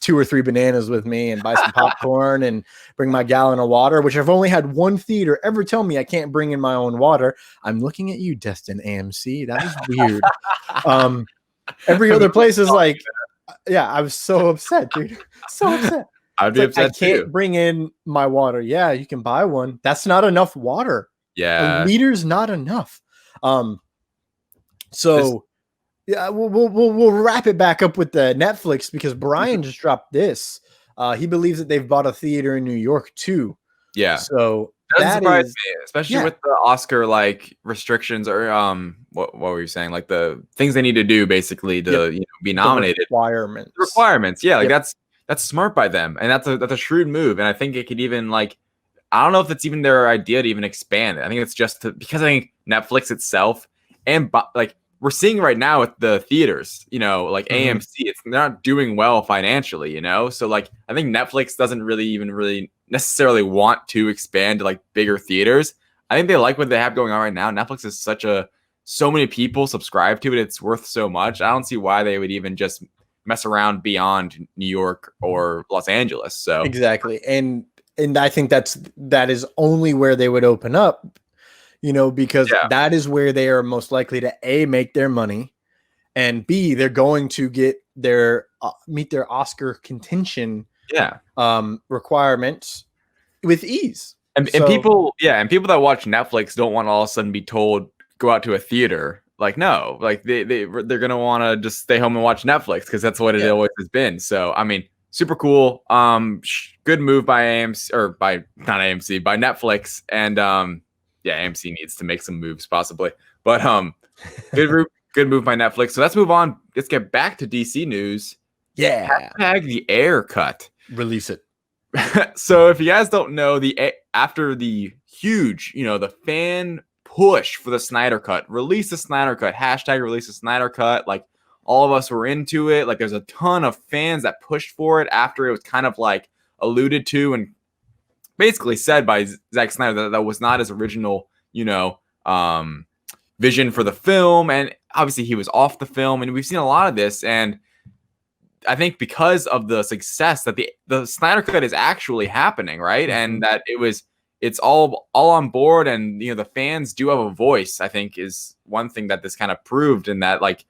2 or 3 bananas with me and buy some popcorn and bring my gallon of water, which I've only had one theater ever tell me I can't bring in my own water. I'm looking at you, Destin AMC. That is weird. Every other place is like, yeah, I was so upset, dude. So upset. I'd be upset too. I can't bring in my water. Yeah, you can buy one. That's not enough water. Yeah. A liter's not enough. So yeah, we'll wrap it back up with the Netflix, because Brian just dropped this. He believes that they've bought a theater in New York too. Yeah. So that surprise me, especially with the Oscar like restrictions or what were you saying? Like the things they need to do basically to you know, be nominated. The requirements. Yeah, like that's smart by them, and that's a shrewd move. And I think it could even like, I don't know if it's even their idea to even expand it. I think it's just because I think Netflix itself and like we're seeing right now with the theaters, you know, like Mhm. AMC, they're not doing well financially, you know? So like I think Netflix doesn't really necessarily want to expand to like bigger theaters. I think they like what they have going on right now. Netflix is so many people subscribe to it, it's worth so much. I don't see why they would even just mess around beyond New York or Los Angeles. So Exactly. And I think that is only where they would open up, you know, because yeah. that is where they are most likely to A, make their money, and B, they're going to get their meet their Oscar contention Yeah. requirements with ease. And people that watch Netflix don't want to all of a sudden be told go out to a theater. Like, no, like they're gonna want to just stay home and watch Netflix because that's what it always has been. So I mean, super cool. Good move by AMC, or by not AMC, by Netflix. And AMC needs to make some moves possibly. But good move by Netflix. So let's move on. Let's get back to DC news. Yeah. Hashtag the Ayer Cut. Release it. So if you guys don't know, after the huge, you know, the fan push for the Snyder Cut, release the Snyder Cut, hashtag release the Snyder Cut, like all of us were into it. Like there's a ton of fans that pushed for it after it was kind of like alluded to and basically said by Zack Snyder that was not his original, you know, vision for the film. And obviously he was off the film, and we've seen a lot of this. And I think because of the success that the Snyder Cut is actually happening, right? And that it's all on board, and you know, the fans do have a voice, I think is one thing that this kind of proved. And that like,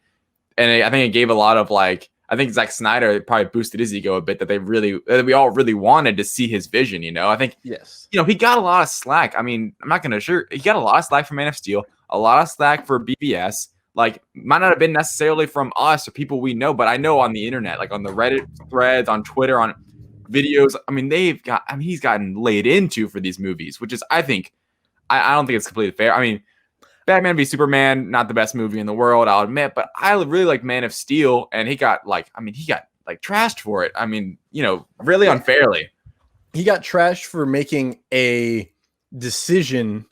and I think it gave a lot of like, I think Zack Snyder probably boosted his ego a bit, that we all really wanted to see his vision, you know? I think, yes, you know, he got a lot of slack. I mean, I'm not going to sure he got a lot of slack from Man of Steel, a lot of slack for BVS. Like, might not have been necessarily from us or people we know, but I know on the internet, like on the Reddit threads, on Twitter, on videos, I mean, he's gotten laid into for these movies, which is, I think, I don't think it's completely fair. I mean, Batman v Superman, not the best movie in the world, I'll admit, but I really like Man of Steel, and he got trashed for it. I mean, you know, really unfairly. He got trashed for making a decision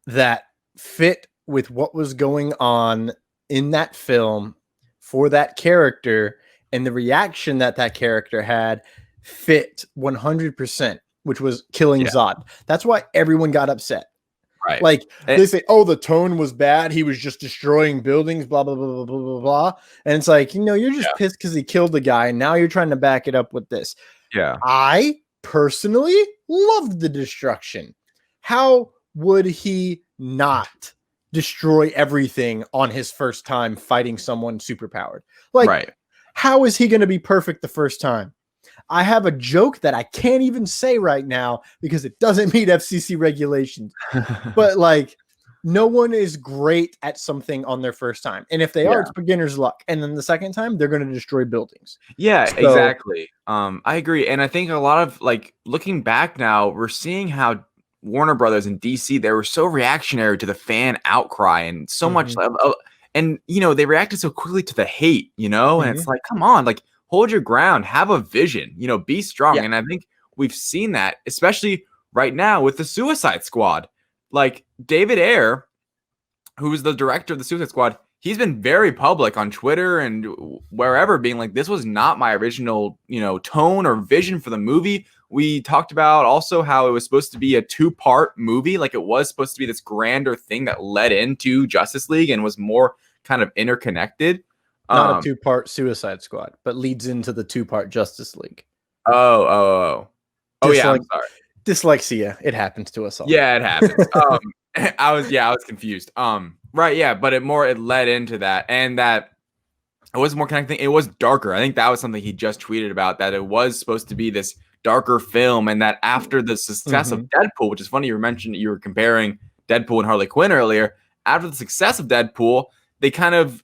that fit with what was going on in that film for that character, and the reaction that character had fit 100%, which was killing Zod. That's why everyone got upset. Right. Like they say, oh, the tone was bad. He was just destroying buildings, blah, blah, blah, blah, blah, blah, blah. And it's like, you know, you're just pissed because he killed the guy. And now you're trying to back it up with this. Yeah. I personally loved the destruction. How would he not destroy everything on his first time fighting someone superpowered? Like, how is he going to be perfect the first time? I have a joke that I can't even say right now because it doesn't meet FCC regulations. But like, no one is great at something on their first time. And if they are, it's beginner's luck. And then the second time, they're going to destroy buildings. Yeah, so, exactly. I agree. And I think a lot of like looking back now, we're seeing how Warner Brothers and DC, they were so reactionary to the fan outcry and so much. And, you know, they reacted so quickly to the hate, you know, and it's like, come on, like, hold your ground, have a vision, you know, be strong. And I think we've seen that, especially right now with the Suicide Squad. Like David Ayer, who is the director of the Suicide Squad, he's been very public on Twitter and wherever, being like, this was not my original, you know, tone or vision for the movie. We talked about also how it was supposed to be a 2-part movie. Like it was supposed to be this grander thing that led into Justice League and was more kind of interconnected. Not a 2-part Suicide Squad, but leads into the 2-part Justice League. Oh, yeah, I'm sorry. Dyslexia. It happens to us all. Yeah, it happens. I was confused. Right, yeah, but it led into that, and that it was more connecting. It was darker. I think that was something he just tweeted about, that it was supposed to be this darker film, and that after the success of Deadpool, which is funny you mentioned you were comparing Deadpool and Harley Quinn earlier, after the success of Deadpool, they kind of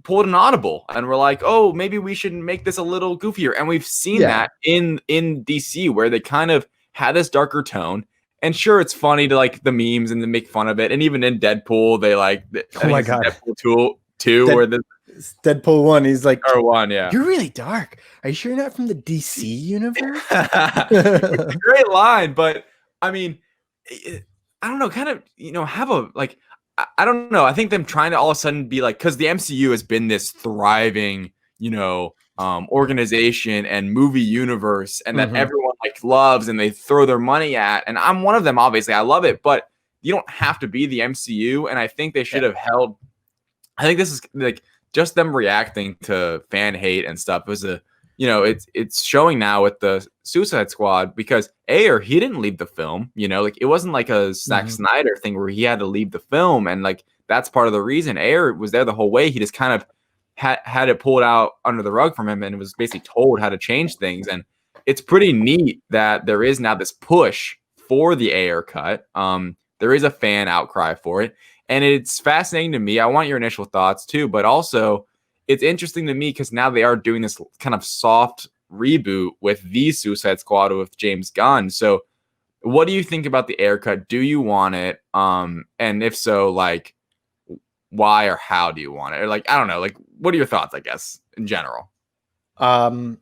pulled an audible and we're like, oh, maybe we should make this a little goofier. And we've seen that in DC, where they kind of had this darker tone. And sure, it's funny to like the memes and to make fun of it. And even in Deadpool, they like, oh my God, Deadpool 2 where the Deadpool 1, he's like, or 1, yeah, you're really dark. Are you sure you're not from the DC universe? It's a great line, but I mean, I don't know, kind of, you know, have a like, I don't know. I think them trying to all of a sudden be like, because the MCU has been this thriving, organization and movie universe, and that everyone like loves and they throw their money at. And I'm one of them. Obviously, I love it, but you don't have to be the MCU. And I think they should have held. I think this is like just them reacting to fan hate and stuff. It was it's showing now with the Suicide Squad, because Ayer, he didn't leave the film, like it wasn't like a Zack Snyder thing where he had to leave the film. And like, that's part of the reason Ayer was there the whole way. He just kind of had it pulled out under the rug from him and was basically told how to change things. And it's pretty neat that there is now this push for the Ayer cut. There is a fan outcry for it. And it's fascinating to me. I want your initial thoughts too, but also it's interesting to me because now they are doing this kind of soft reboot with the Suicide Squad with James Gunn. So what do you think about the Ayer cut? Do you want it? And if so, like, why or how do you want it? Or like, I don't know, like, what are your thoughts, I guess, in general? So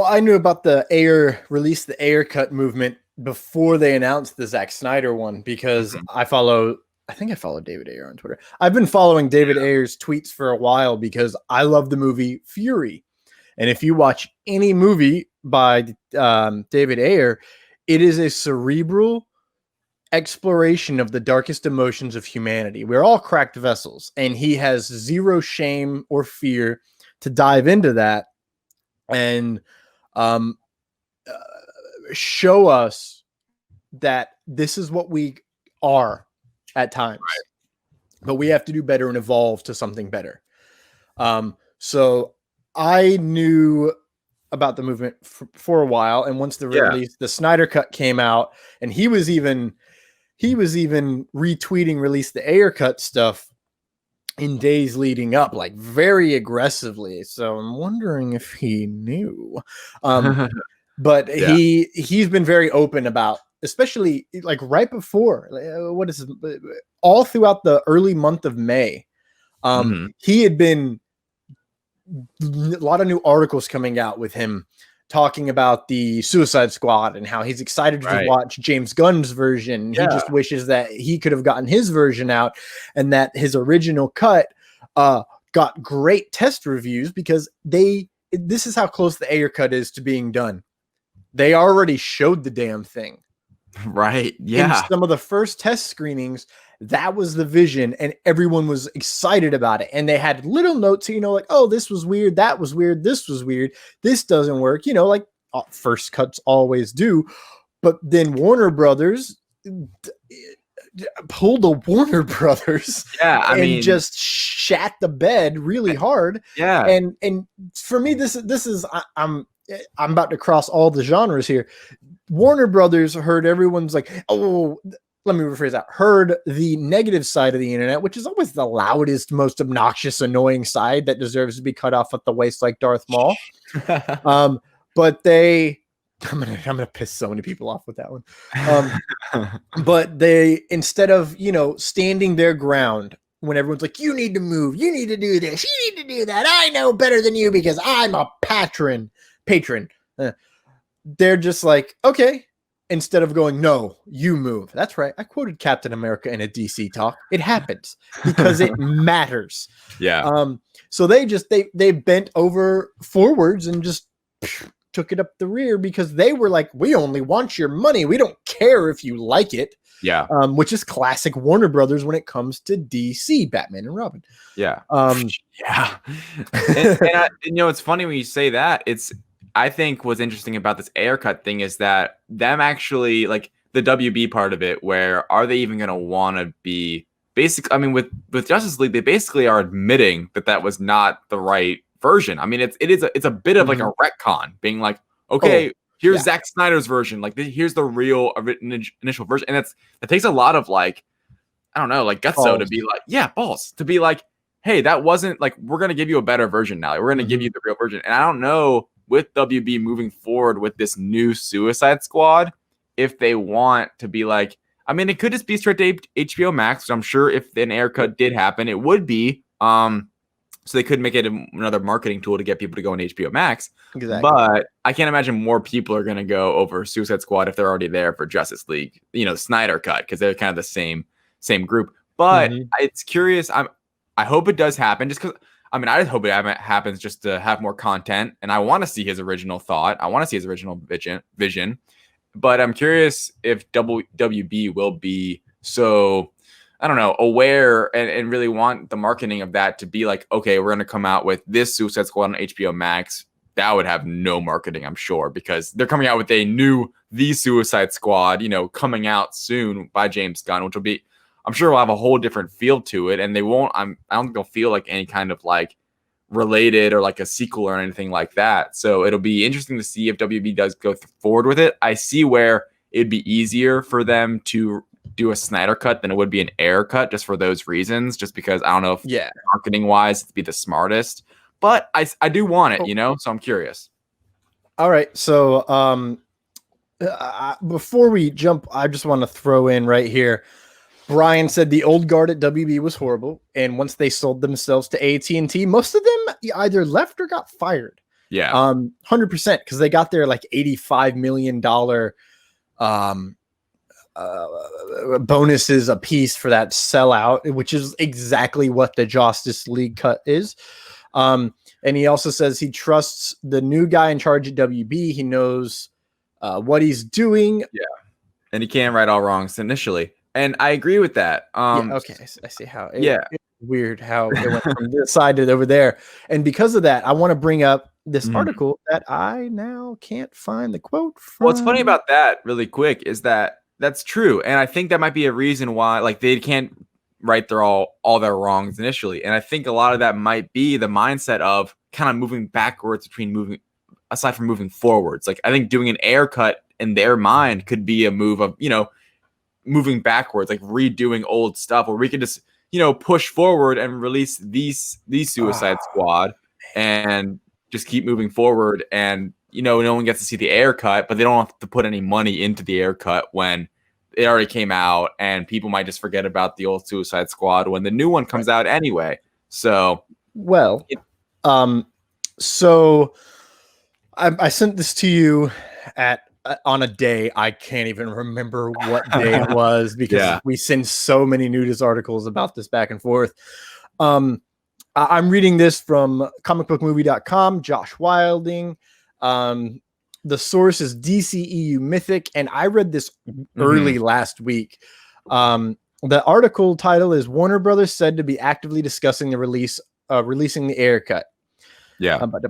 I knew about the Ayer cut movement before they announced the Zack Snyder one, because I think I follow David Ayer on Twitter. I've been following David Ayer's tweets for a while because I love the movie Fury. And if you watch any movie by David Ayer, it is a cerebral exploration of the darkest emotions of humanity. We're all cracked vessels, and he has zero shame or fear to dive into that and show us that this is what we are at times, but we have to do better and evolve to something better. So I knew about the movement for a while, and once the release, the Snyder Cut came out, and he was even retweeting release the Ayer Cut stuff in days leading up, like very aggressively. So I'm wondering if he knew. But he's been very open about, especially like right before, all throughout the early month of May. He had been a lot of new articles coming out with him talking about the Suicide Squad and how he's excited to watch James Gunn's version. He just wishes that he could have gotten his version out, and that his original cut got great test reviews, because this is how close the Ayer cut is to being done. They already showed the damn thing. Right. Yeah. In some of the first test screenings, that was the vision, and everyone was excited about it. And they had little notes, like, oh, this was weird, that was weird, this was weird, this doesn't work, like first cuts always do. But then Warner Brothers pulled the Warner Brothers, just shat the bed really hard. Yeah. And for me, this is I'm about to cross all the genres here. Warner Brothers heard everyone's like, oh, let me rephrase that, heard the negative side of the internet, which is always the loudest, most obnoxious, annoying side that deserves to be cut off at the waist like Darth Maul. But I'm gonna piss so many people off with that one. But they, instead of, standing their ground when everyone's like, you need to move, you need to do this, you need to do that, I know better than you because I'm a patron. They're just like, okay. Instead of going, no, you move. That's right. I quoted Captain America in a DC talk. It happens because it matters. Yeah. So they bent over forwards and just took it up the rear, because they were like, we only want your money. We don't care if you like it. Yeah. Which is classic Warner Brothers when it comes to DC, Batman and Robin. Yeah. Yeah. and it's funny when you say that. I think what's interesting about this Ayer cut thing is that them actually, like the WB part of it, where are they even going to want to be basic? I mean, with Justice League, they basically are admitting that was not the right version. I mean, it's a bit of like a retcon, being like, okay, here's Zack Snyder's version. Like here's the real initial version. And it takes a lot of like, I don't know, like gutso to be like, balls to be like, hey, that wasn't like, we're going to give you a better version now. We're going to give you the real version. And I don't know, with WB moving forward with this new Suicide Squad, if they want to be like, I mean, it could just be straight to HBO Max, which I'm sure if an Ayer cut did happen, it would be. So they could make it another marketing tool to get people to go on HBO Max. Exactly. But I can't imagine more people are going to go over Suicide Squad if they're already there for Justice League, Snyder Cut, because they're kind of the same same group. But it's curious. I hope it does happen, just because. I mean, I just hope it happens just to have more content, and I want to see his original thought. I want to see his original vision. But I'm curious if WB will be so, I don't know, aware and really want the marketing of that to be like, okay, we're going to come out with this Suicide Squad on HBO Max. That would have no marketing, I'm sure, because they're coming out with a new The Suicide Squad, coming out soon by James Gunn, which will be, I'm sure will have a whole different feel to it, and they won't. I don't think they'll feel like any kind of like related or like a sequel or anything like that. So it'll be interesting to see if WB does go forward with it. I see where it'd be easier for them to do a Snyder cut than it would be an Ayer cut, just for those reasons. Just because I don't know if marketing wise it'd be the smartest, but I do want it, So I'm curious. All right, so before we jump, I just want to throw in right here. Brian said the old guard at WB was horrible, and once they sold themselves to AT&T, most of them either left or got fired. Yeah, 100%, because they got their like $85 million bonuses a piece for that sellout, which is exactly what the Justice League cut is. And he also says he trusts the new guy in charge at WB. He knows what he's doing. Yeah, and he can't right all wrongs initially. And I agree with that. Okay, I see how. It's weird how it went from this side to over there. And because of that, I want to bring up this article that I now can't find the quote from. What's funny about that, really quick, is that that's true, and I think that might be a reason why, like, they can't right all their wrongs initially. And I think a lot of that might be the mindset of kind of moving backwards aside from moving forwards. Like, I think doing an Ayer cut in their mind could be a move of moving backwards, like redoing old stuff, or we could just push forward and release these Suicide Squad and just keep moving forward. And no one gets to see the Ayer cut, but they don't have to put any money into the Ayer cut when it already came out, and people might just forget about the old Suicide Squad when the new one comes out anyway. So so I sent this to you on a day I can't even remember what day it was, because we send so many nudist articles about this back and forth. I'm reading this from comicbookmovie.com, Josh Wilding. The source is DCEU Mythic, and I read this early last week. The article title is "Warner Brothers said to be actively discussing the releasing the Ayer cut." Yeah, but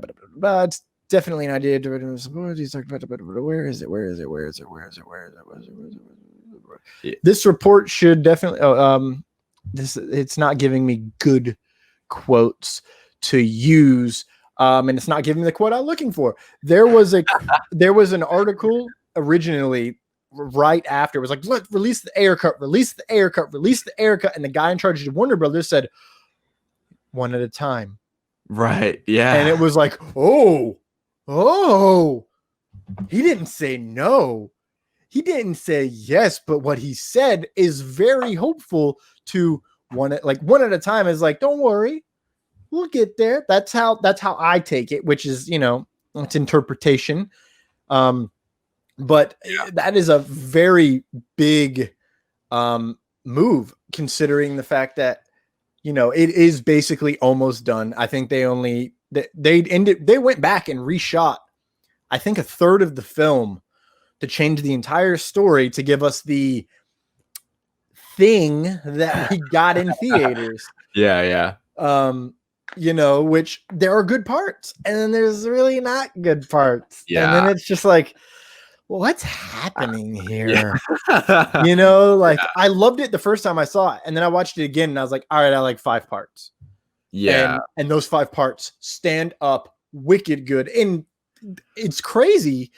it's definitely an idea. Where is it? This report should definitely. It's not giving me good quotes to use, and it's not giving me the quote I'm looking for. There was an article originally right after. It was like, look, release the Ayer cut, release the Ayer cut, release the Ayer cut, and the guy in charge of Warner Brothers said, one at a time. Right. Yeah. And it was like, oh, he didn't say no. He didn't say yes, but what he said is very hopeful to one at a time. Is like, don't worry, we'll get there. That's how I take it, which is, it's interpretation. But that is a very big move, considering the fact that, it is basically almost done. I think they went back and reshot, I think, a third of the film to change the entire story to give us the thing that we got in theaters. Yeah. Which there are good parts, and then there's really not good parts. Yeah. And then it's just like, what's happening here? I loved it the first time I saw it, and then I watched it again, and I was like, all right, I like 5 parts. Yeah. And those 5 parts stand up wicked good. And it's crazy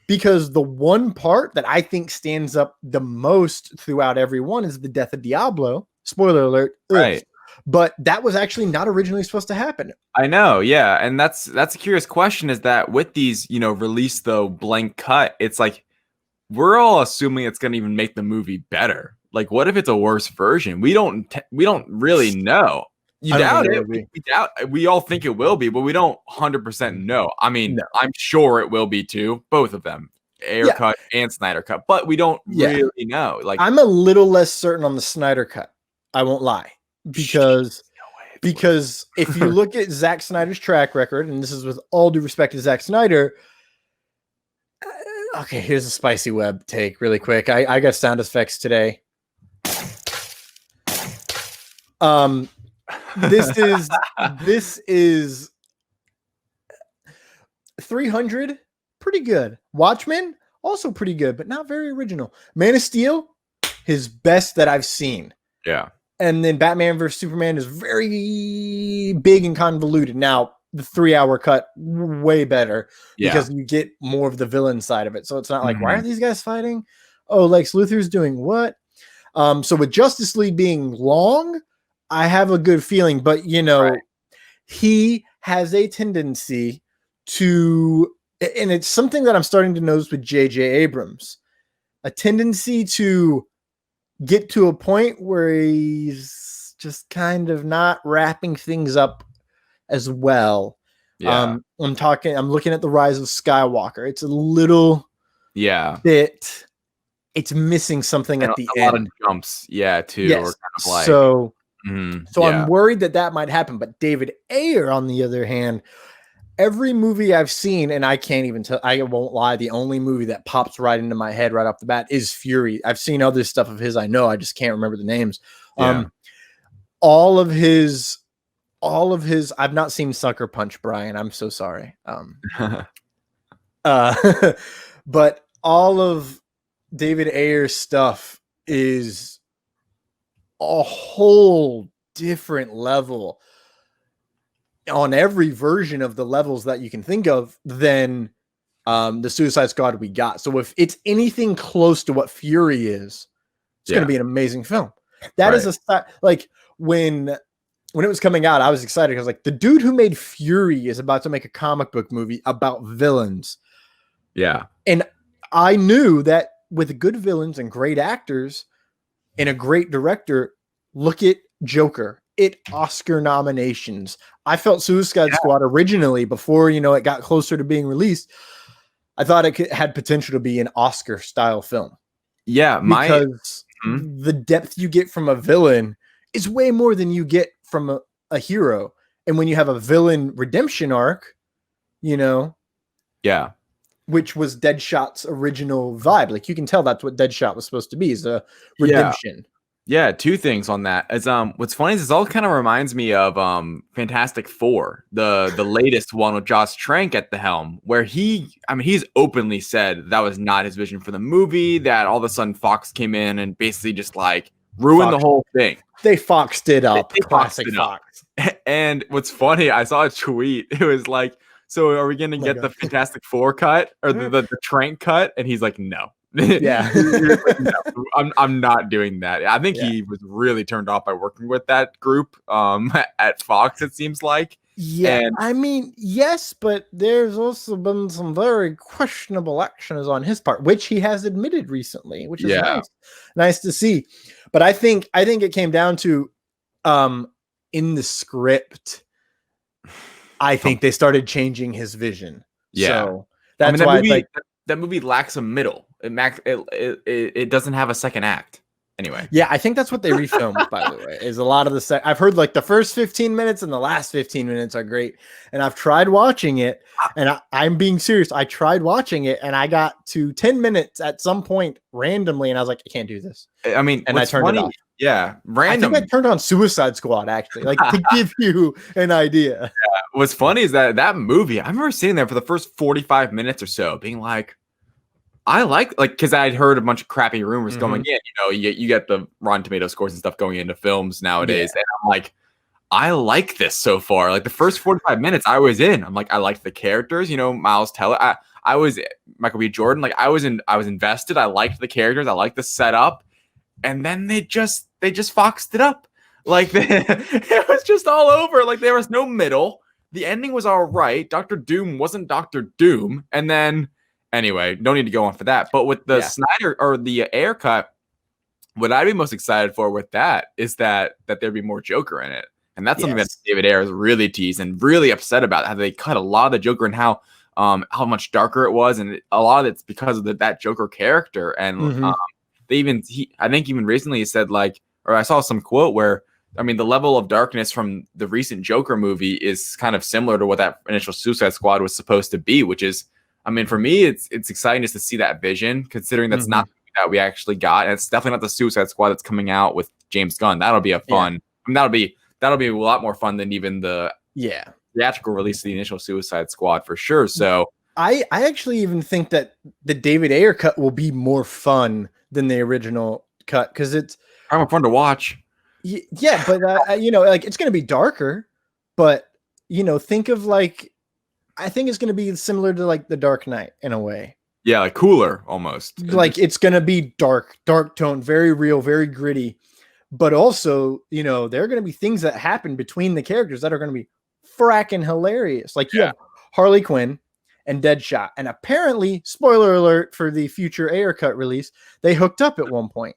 because the one part that I think stands up the most throughout every one is the death of Diablo. Spoiler alert. Right. But that was actually not originally supposed to happen. I know. Yeah. And that's a curious question, is that with these, release the blank cut, it's like, we're all assuming it's going to even make the movie better. Like, what if it's a worse version? We don't really know. You doubt it. We all think it will be, but we don't 100% know. I mean, no. I'm sure it will be too. Both of them. Ayer Cut and Snyder Cut, but we don't really know. Like, I'm a little less certain on the Snyder Cut. I won't lie, because if you look at Zack Snyder's track record, and this is with all due respect to Zack Snyder. Okay, here's a spicy web take really quick. I got sound effects today. This is 300, pretty good. Watchmen, also pretty good, but not very original. Man of Steel, his best that I've seen. Yeah. And then Batman vs Superman is very big and convoluted. Now, the 3-hour cut, way better, because you get more of the villain side of it. So it's not like, why are these guys fighting? Oh, Lex Luthor's doing what? So with Justice League being long, I have a good feeling, but he has a tendency to, and it's something that I'm starting to notice with J.J. Abrams, a tendency to get to a point where he's just kind of not wrapping things up as well. I'm looking at the Rise of Skywalker. It's a little bit, it's missing something at the end. A lot of jumps, too. Yes. Or kind of like, so I'm worried that might happen. But David Ayer, on the other hand, every movie I've seen, and I can't even tell, I won't lie, the only movie that pops right into my head right off the bat is Fury. I've seen other stuff of his, I know, I just can't remember the names. All of his, I've not seen Sucker Punch, Brian. I'm so sorry. But all of David Ayer's stuff is a whole different level on every version of the levels that you can think of than the Suicide Squad we got. So if it's anything close to what Fury is, it's going to be an amazing film. That is like when it was coming out, I was excited because like the dude who made Fury is about to make a comic book movie about villains. Yeah. And I knew that with good villains and great actors and a great director, look at Joker. It Oscar nominations. I felt Suicide Squad originally, before it got closer to being released, I thought it had potential to be an Oscar style film. Yeah, because the depth you get from a villain is way more than you get from a hero. And when you have a villain redemption arc, which was Deadshot's original vibe, like you can tell that's what Deadshot was supposed to be, is a redemption. Yeah, two things on that. It's what's funny is this all kind of reminds me of Fantastic Four, the latest one with Josh Trank at the helm, where he's openly said that was not his vision for the movie, that all of a sudden Fox came in and basically just like ruined the whole thing. They foxed it up. Classic Fox. And what's funny, I saw a tweet. It was like, so are we going to get the Fantastic Four cut or the Trank cut? And he's like, no. Yeah. No, I'm not doing that. I think he was really turned off by working with that group at Fox, it seems like. Yeah, and yes, but there's also been some very questionable actions on his part, which he has admitted recently, which is nice to see. But I think it came down to in the script, I think they started changing his vision. Yeah. So that's why that movie lacks a middle. It doesn't have a second act. Anyway. Yeah, I think that's what they refilmed, by the way, is a lot of the I've heard like the first 15 minutes and the last 15 minutes are great. And I've tried watching it, and I'm being serious. I tried watching it and I got to 10 minutes at some point randomly and I was like, I can't do this. I mean, and I turned it off. Yeah, random. I think I turned on Suicide Squad, actually, like to give you an idea. Yeah. What's funny is that movie, I remember sitting there for the first 45 minutes or so being like, I like because I'd heard a bunch of crappy rumors going in. You get the Rotten Tomato scores and stuff going into films nowadays, and I'm like, I like this so far. Like the first 45 minutes, I was in. I'm like, I liked the characters. Miles Teller. I was Michael B. Jordan. Like I was invested. I liked the characters. I liked the setup, and then they just foxed it up. Like it was just all over. Like there was no middle. The ending was all right. Dr. Doom wasn't Dr. Doom, and then. Anyway, don't need to go on for that. But with the Snyder or the Ayer Cut, what I'd be most excited for with that is that there'd be more Joker in it. And that's something that David Ayer is really teased and really upset about, how they cut a lot of the Joker and how how much darker it was, and a lot of it's because of that Joker character. And I think even recently he said, like, or I saw some quote where, I mean, the level of darkness from the recent Joker movie is kind of similar to what that initial Suicide Squad was supposed to be, which is, I mean, for me, it's exciting just to see that vision, considering that's not that we actually got. And it's definitely not the Suicide Squad that's coming out with James Gunn. That'll be a fun. Yeah. I mean, that'll be a lot more fun than even the theatrical release of the initial Suicide Squad for sure. So I actually even think that the David Ayer cut will be more fun than the original cut, because it's more fun to watch. Yeah, but you know, like, it's going to be darker, but you know, think of, like, I think it's going to be similar to like The Dark Knight in a way. Yeah, like cooler almost. Like, it's going to be dark tone, very real, very gritty. But also, you know, there are going to be things that happen between the characters that are going to be fracking hilarious. Like, you have Harley Quinn and Deadshot, and apparently, spoiler alert for the future Ayer cut release, they hooked up at one point.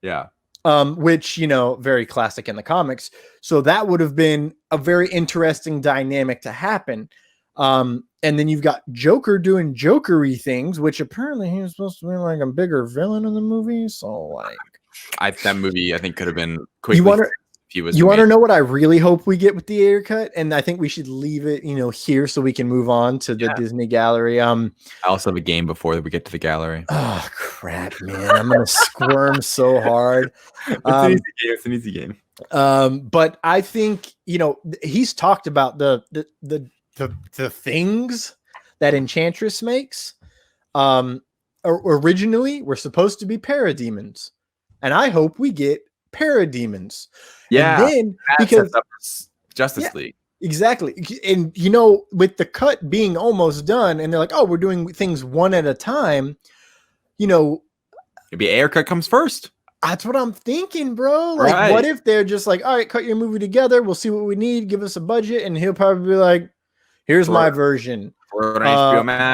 Yeah. Which, you know, very classic in the comics. So that would have been a very interesting dynamic to happen. And then you've got Joker doing Jokery things, which apparently he was supposed to be like a bigger villain in the movie. So, like, that movie, I think, could have been quickly. You want to know what I really hope we get with the Ayer cut? And I think we should leave it, you know, here so we can move on to the Disney gallery. I also have a game before we get to the gallery. Oh crap, man! I'm gonna squirm so hard. It's an easy game. But I think, you know, he's talked about the things that Enchantress makes. Originally were supposed to be parademons, and I hope we get parademons. Yeah, and then, because Justice League. Exactly. And, you know, with the cut being almost done, and they're like, oh, we're doing things one at a time, you know, maybe Ayer cut comes first. That's what I'm thinking, bro. Like, what if they're just like, all right, cut your movie together, we'll see what we need, give us a budget, and he'll probably be like, here's my version.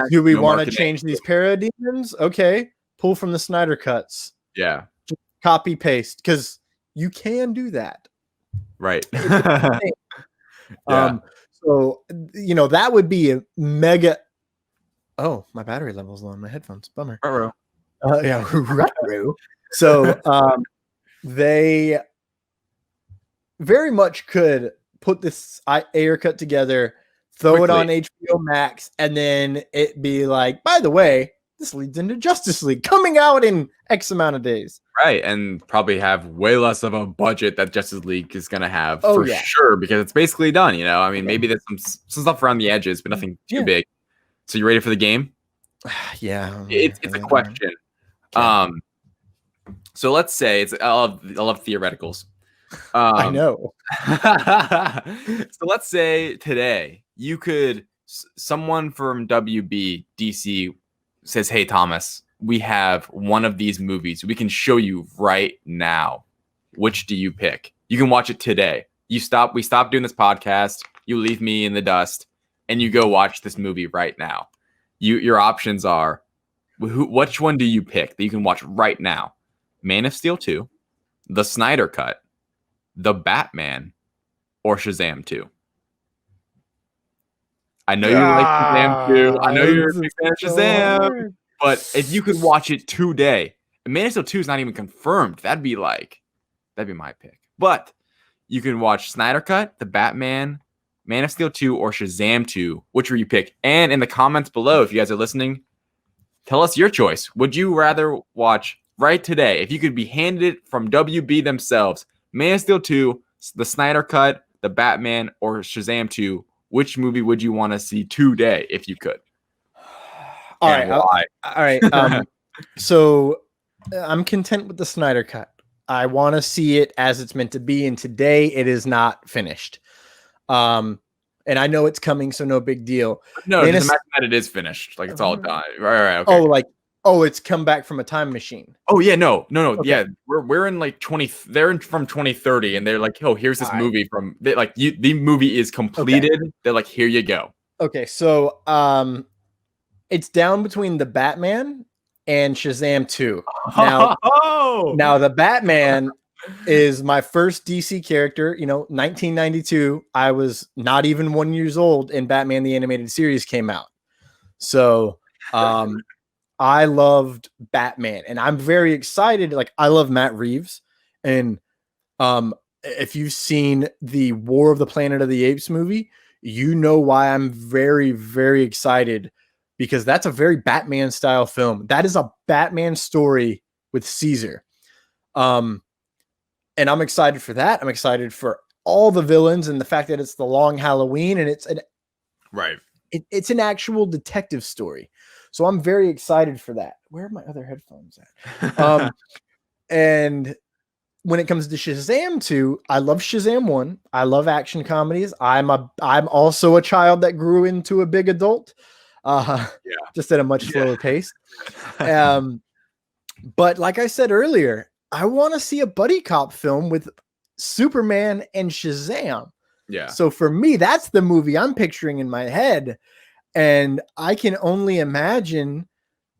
Do we want to change these parademons? Okay, pull from the Snyder cuts. Yeah. Just copy paste, because you can do that. Right. So, you know, that would be a mega. Oh, my battery level's low on my headphones. Bummer. So they very much could put this Ayer cut together, throw it on HBO Max, and then it be like, by the way, this leads into Justice League coming out in X amount of days. Right, and probably have way less of a budget that Justice League is going to have sure, because it's basically done, you know? I mean, maybe there's some stuff around the edges, but nothing too big. So you ready for the game? Yeah. It's a question. Okay. So let's say I love theoreticals. I know. So let's say today someone from WB DC says, hey, Thomas, we have one of these movies we can show you right now. Which do you pick? You can watch it today. We stop doing this podcast. You leave me in the dust and you go watch this movie right now. Your options are, which one do you pick that you can watch right now? Man of Steel 2, The Snyder Cut, The Batman, or Shazam 2? I know you like Shazam 2. I know you're a big fan of Shazam. But if you could watch it today, Man of Steel 2 is not even confirmed. That'd be my pick. But you can watch Snyder Cut, The Batman, Man of Steel 2, or Shazam 2. Which will you pick? And in the comments below, if you guys are listening, tell us your choice. Would you rather watch right today, if you could be handed it from WB themselves, Man of Steel 2, The Snyder Cut, The Batman, or Shazam 2? Which movie would you want to see today if you could? All right. So I'm content with the Snyder Cut. I want to see it as it's meant to be, and today it is not finished. And I know it's coming, so no big deal. No, the fact that it is finished, like it's all done. Right. Okay. It's come back from a time machine. Oh yeah, no. Okay. Yeah, we're in like 20. They're from 2030, and they're like, oh, here's this movie from. The movie is completed. Okay. They're like, here you go. Okay, so it's down between the Batman and Shazam 2. Now the Batman is my first DC character. You know, 1992. I was not even 1 year old, and Batman the Animated Series came out. So I loved Batman, and I'm very excited. Like, I love Matt Reeves, and if you've seen the War of the Planet of the Apes movie, you know why I'm very, very excited, because that's a very Batman style film. That is a Batman story with Caesar. And I'm excited for that. I'm excited for all the villains and the fact that it's the long Halloween, and it's it's an actual detective story. So I'm very excited for that. Where are my other headphones at? And when it comes to Shazam 2, I love Shazam 1. I love action comedies. I'm also a child that grew into a big adult, just at a much slower pace. But like I said earlier, I want to see a buddy cop film with Superman and Shazam. Yeah. So for me, that's the movie I'm picturing in my head. And I can only imagine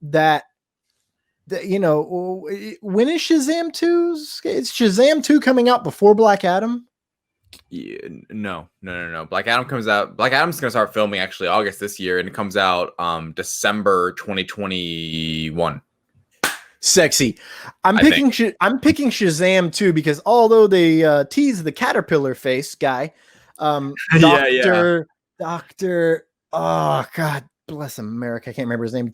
that, you know, when is Shazam 2? Is Shazam 2 coming out before Black Adam? Yeah, no. Black Adam comes out. Black Adam's going to start filming actually August this year, and it comes out December 2021. Sexy. I'm picking Shazam 2 because although they tease the caterpillar face guy, Doctor, oh God bless America, I can't remember his name.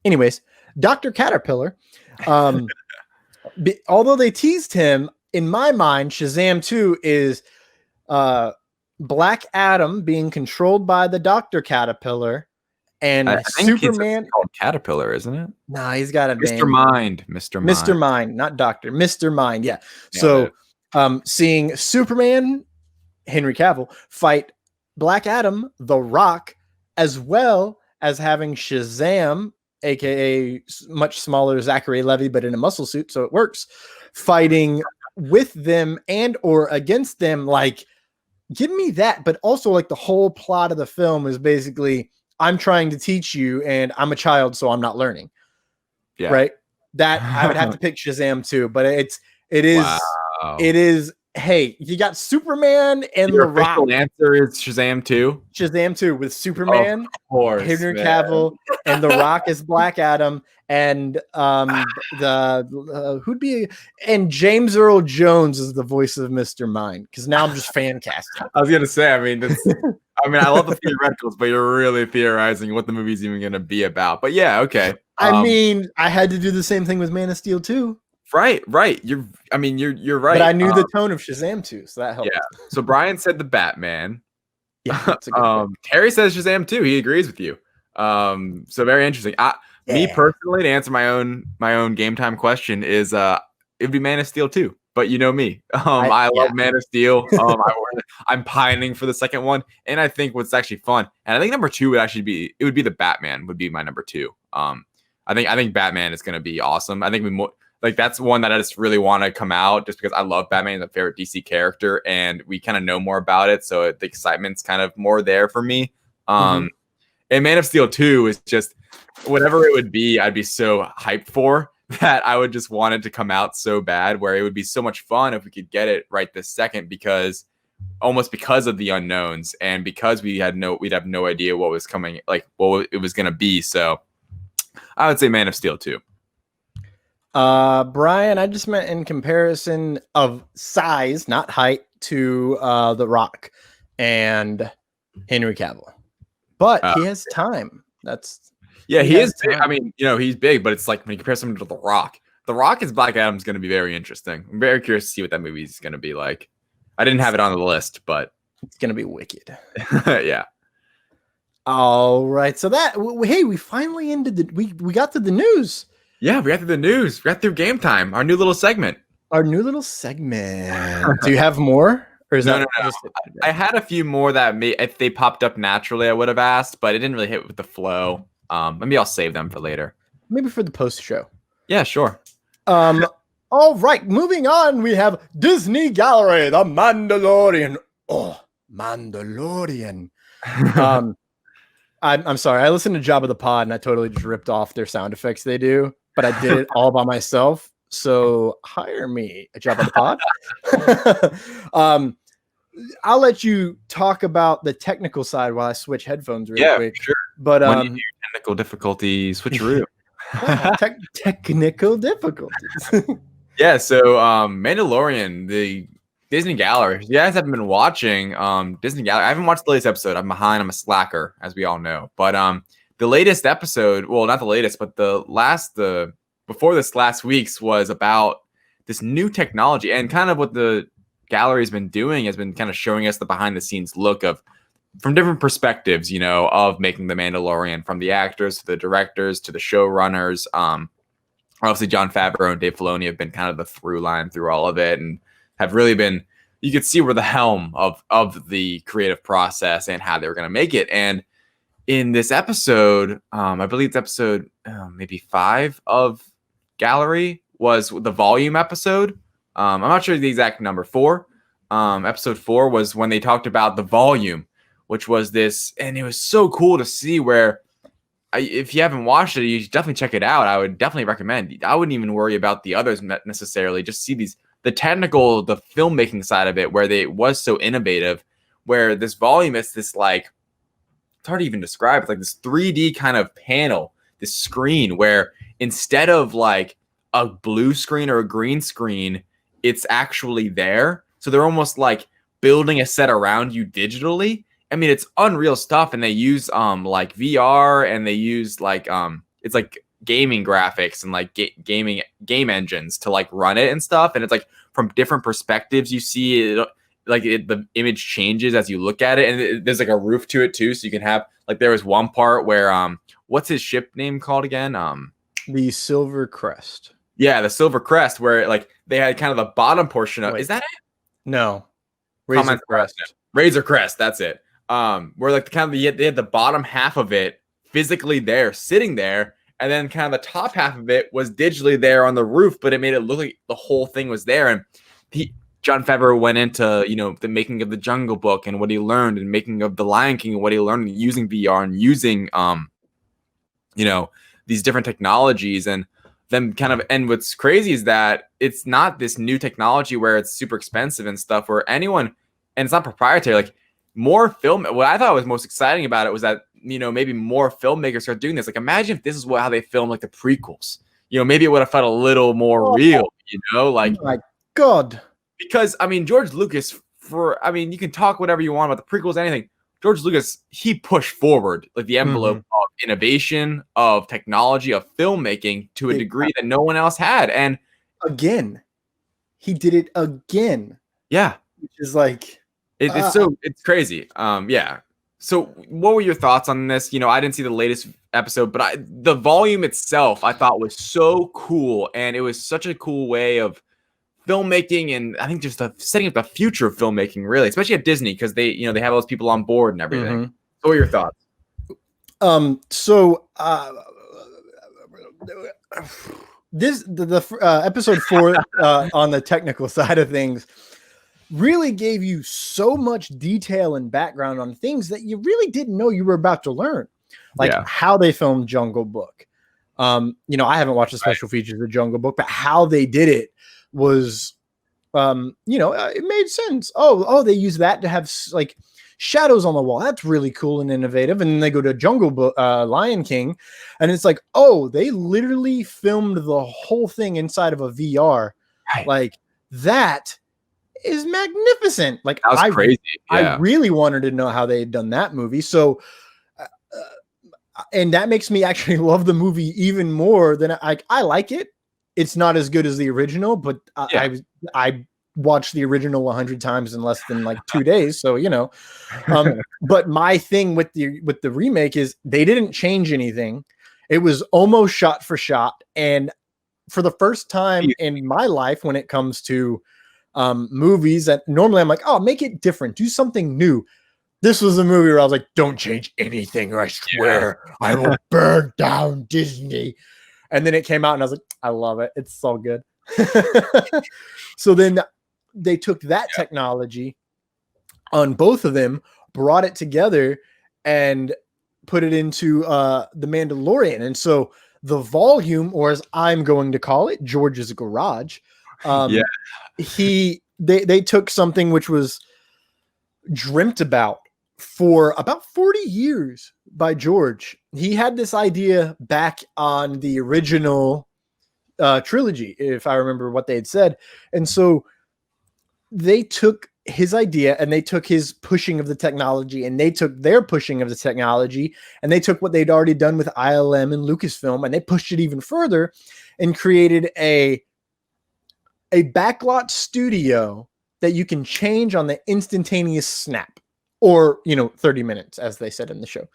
Anyways, Dr. Caterpillar. Although they teased him, in my mind, Shazam 2 is Black Adam being controlled by the Dr. Caterpillar, and I think Superman it's called Caterpillar, isn't it? Nah, he's got a Mr. name. Mind. Mr. Mind, not Doctor. Mr. Mind, yeah. So seeing Superman, Henry Cavill, fight Black Adam, The Rock, as well as having Shazam, aka much smaller Zachary Levi, but in a muscle suit, so it works, fighting with them and or against them. Like, give me that. But also, like, the whole plot of the film is basically, I'm trying to teach you, and I'm a child, so I'm not learning. Yeah. Right. That I would have to pick Shazam 2, but it is. Hey, you got Superman and Your The Rock. answer is Shazam 2. Shazam 2 with Superman, of course, Henry Cavill, and The Rock is Black Adam, and who'd be, and James Earl Jones is the voice of Mr. Mind, because now I'm just fan casting. I was gonna say, I mean, I love the theoreticals, but you're really theorizing what the movie's even gonna be about. But yeah, okay. I mean, I had to do the same thing with Man of Steel 2. Right. You're right. But I knew the tone of Shazam 2, so that helped. Yeah. So Brian said the Batman. Yeah. That's a good Terry says Shazam 2. He agrees with you. So very interesting. Me personally, to answer my own game time question, is it'd be Man of Steel 2. But you know me. I love Man of Steel. I'm pining for the second one, and I think what's actually fun, and I think number 2 would be the Batman would be my number 2. I think Batman is gonna be awesome. I think that's one that I just really want to come out, just because I love Batman. He's my favorite DC character, and we kind of know more about it, so the excitement's kind of more there for me. And Man of Steel 2 is just whatever it would be, I'd be so hyped for that I would just want it to come out so bad, where it would be so much fun if we could get it right this second, because of the unknowns, and because we'd have no idea what was coming, like what it was going to be. So I would say Man of Steel 2. Brian, I just meant in comparison of size, not height, to The Rock and Henry Cavill. But he has time. He is big. I mean, he's big, but it's like when you compare something to The Rock. The Rock as Black Adam is going to be very interesting. I'm very curious to see what that movie is going to be like. I didn't have it on the list, but it's going to be wicked. Yeah. All right. So we finally ended we got to the news. Yeah, we got through the news. We got through game time. Our new little segment. Do you have more? Or is no. I had a few more that if they popped up naturally, I would have asked, but it didn't really hit with the flow. Maybe I'll save them for later. Maybe for the post show. Yeah, sure. All right. Moving on, we have Disney Gallery, The Mandalorian. Oh, Mandalorian. I'm sorry. I listened to Jabba the Pod and I totally just ripped off their sound effects they do, but I did it all by myself. So hire me, Jabba the Pod. I'll let you talk about the technical side while I switch headphones real quick. Sure. But when you do technical difficulty switcheroo. Technical difficulties. Yeah, so Mandalorian, the Disney Gallery. If you guys haven't been watching Disney Gallery, I haven't watched the latest episode. I'm behind. I'm a slacker, as we all know. But the latest episode, well, not the latest, but before this last week's was about this new technology, and kind of what the gallery's been doing has been kind of showing us the behind the scenes look of from different perspectives, you know, of making the Mandalorian, from the actors to the directors to the showrunners. Obviously, Jon Favreau and Dave Filoni have been kind of the through line through all of it, and have really been, you could see where the helm of the creative process and how they were going to make it. And in this episode, I believe it's episode maybe 5 of Gallery was the volume episode. I'm not sure the exact number. 4. Episode 4 was when they talked about the volume, which was this, and it was so cool to see where, if you haven't watched it, you should definitely check it out. I would definitely recommend. I wouldn't even worry about the others necessarily. Just see the technical, the filmmaking side of it, where it was so innovative, where this volume is this, like, it's hard to even describe. It's like this 3D kind of panel, this screen where instead of like a blue screen or a green screen, it's actually there. So they're almost like building a set around you digitally. I mean, it's unreal stuff, and they use like VR, and they use like it's like gaming graphics and like game engines to like run it and stuff, and it's like from different perspectives you see it, like the image changes as you look at it, and there's like a roof to it too, so you can have, like, there was one part where what's his ship name called again? The Silver Crest. Yeah, the Silver Crest, where like they had kind of the bottom portion of. Wait, is that it? No, Razor Crest. Razor Crest, that's it. Where like they had the bottom half of it physically there, sitting there, and then kind of the top half of it was digitally there on the roof, but it made it look like the whole thing was there. And Jon Favreau went into, you know, the making of the Jungle Book and what he learned, and making of the Lion King and what he learned using VR and using you know, these different technologies, and them kind of, and what's crazy is that it's not this new technology where it's super expensive and stuff, where anyone, and it's not proprietary, like more film. What I thought was most exciting about it was that, you know, maybe more filmmakers start doing this. Like, imagine if this is how they film like the prequels. You know, maybe it would have felt a little more real. You know, like, oh my God, because I mean, George Lucas, I mean, you can talk whatever you want about the prequels, anything. George Lucas, he pushed forward like the envelope of innovation, of technology, of filmmaking to a degree that no one else had. And again, he did it again. Yeah, which is like. It's crazy. Yeah. So what were your thoughts on this? You know, I didn't see the latest episode, but the volume itself I thought was so cool, and it was such a cool way of filmmaking, and I think just setting up the future of filmmaking, really, especially at Disney, because they, you know, they have all those people on board and everything. What were your thoughts? The episode 4 on the technical side of things really gave you so much detail and background on things that you really didn't know you were about to learn, like how they filmed Jungle Book. You know, I haven't watched the special features of Jungle Book, but how they did it was, you know, it made sense. Oh, they use that to have like shadows on the wall. That's really cool and innovative. And then they go to Jungle Book, Lion King, and it's like, oh, they literally filmed the whole thing inside of a VR. Right. Like, that is magnificent. Like, that was crazy. Yeah. I really wanted to know how they had done that movie. So, and that makes me actually love the movie even more than I like it. It's not as good as the original, but I watched the original 100 times in less than like 2 days. So, you know, but my thing with the remake is they didn't change anything. It was almost shot for shot. And for the first time in my life, when it comes to movies that normally I'm like, oh, make it different, do something new. This was a movie where I was like, don't change anything, or I swear I will burn down Disney. And then it came out and I was like, I love it. It's so good. So then they took that technology on both of them, brought it together, and put it into the Mandalorian. And so the volume, or as I'm going to call it, George's Garage, they took something which was dreamt about for about 40 years by George. He had this idea back on the original trilogy, if I remember what they had said. And so they took his idea and they took his pushing of the technology and they took their pushing of the technology and they took what they'd already done with ILM and Lucasfilm and they pushed it even further and created a backlot studio that you can change on the instantaneous snap, or 30 minutes, as they said in the show.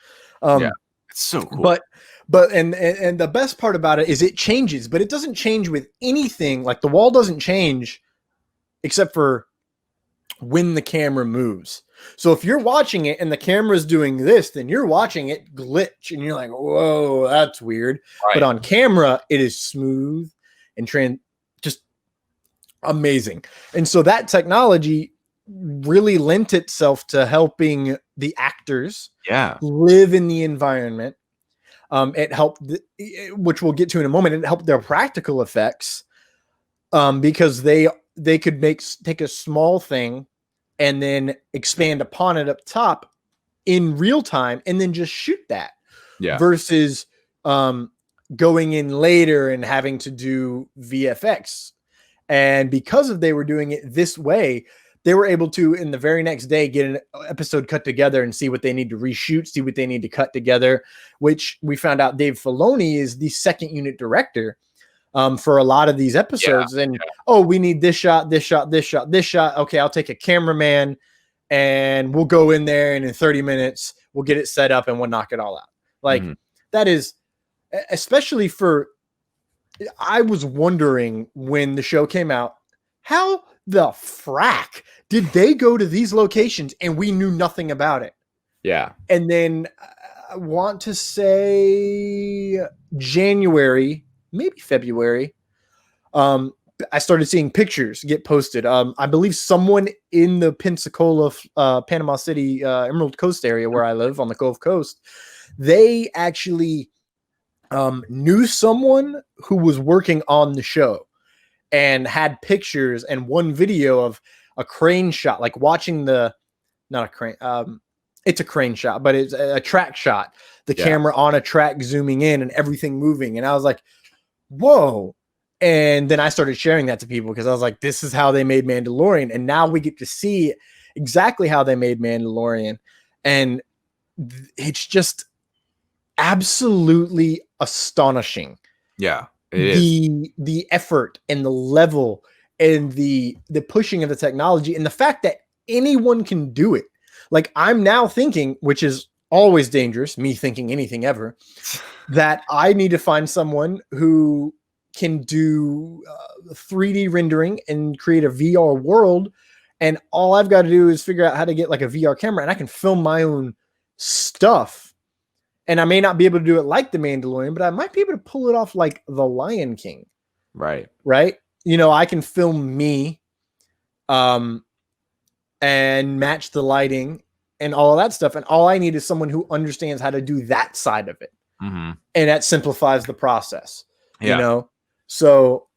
Yeah, it's so cool. But the best part about it is it changes, but it doesn't change with anything. Like the wall doesn't change except for when the camera moves. So if you're watching it and the camera's doing this, then you're watching it glitch and you're like, whoa, that's weird. Right. But on camera, it is smooth and just amazing. And so that technology really lent itself to helping the actors live in the environment. It helped, which we'll get to in a moment, it helped their practical effects because they could take a small thing and then expand upon it up top in real time and then just shoot that. Yeah. Versus going in later and having to do VFX. And because they were doing it this way, they were able to, in the very next day, get an episode cut together and see what they need to reshoot, see what they need to cut together, which we found out Dave Filoni is the second unit director for a lot of these episodes. Oh, we need this shot, this shot, this shot, this shot. Okay, I'll take a cameraman and we'll go in there and in 30 minutes, we'll get it set up and we'll knock it all out. Like that is, especially I was wondering when the show came out, how the frack did they go to these locations and we knew nothing about it? Yeah. And then I want to say January, maybe February, I started seeing pictures get posted. I believe someone in the Pensacola, Panama City, Emerald Coast area where I live on the Gulf Coast, they actually knew someone who was working on the show and had pictures and one video of a crane shot, like watching not a crane, it's a crane shot, but it's a track shot, the camera on a track zooming in and everything moving. And I was like, whoa. And then I started sharing that to people because I was like, this is how they made Mandalorian. And now we get to see exactly how they made Mandalorian. And it's just absolutely astonishing. Yeah. The effort and the level and the pushing of the technology and the fact that anyone can do it. Like I'm now thinking, which is always dangerous, me thinking anything ever, that I need to find someone who can do 3D rendering and create a VR world. And all I've got to do is figure out how to get like a VR camera and I can film my own stuff. And I may not be able to do it like the Mandalorian, but I might be able to pull it off like the Lion King. Right. Right. I can film me and match the lighting and all of that stuff. And all I need is someone who understands how to do that side of it. And that simplifies the process, So,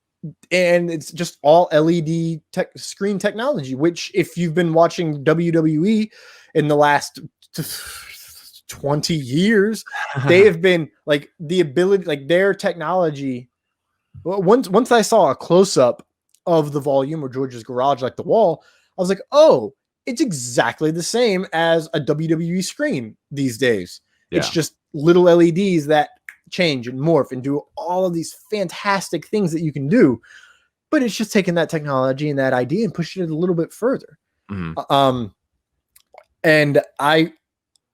and it's just all LED screen technology, which if you've been watching WWE in the last 20 years, they have been like the ability, like their technology. Once I saw a close up of the volume or George's garage, like the wall, I was like, oh, it's exactly the same as a WWE screen these days. Yeah. It's just little LEDs that change and morph and do all of these fantastic things that you can do. But it's just taking that technology and that idea and pushing it a little bit further. And I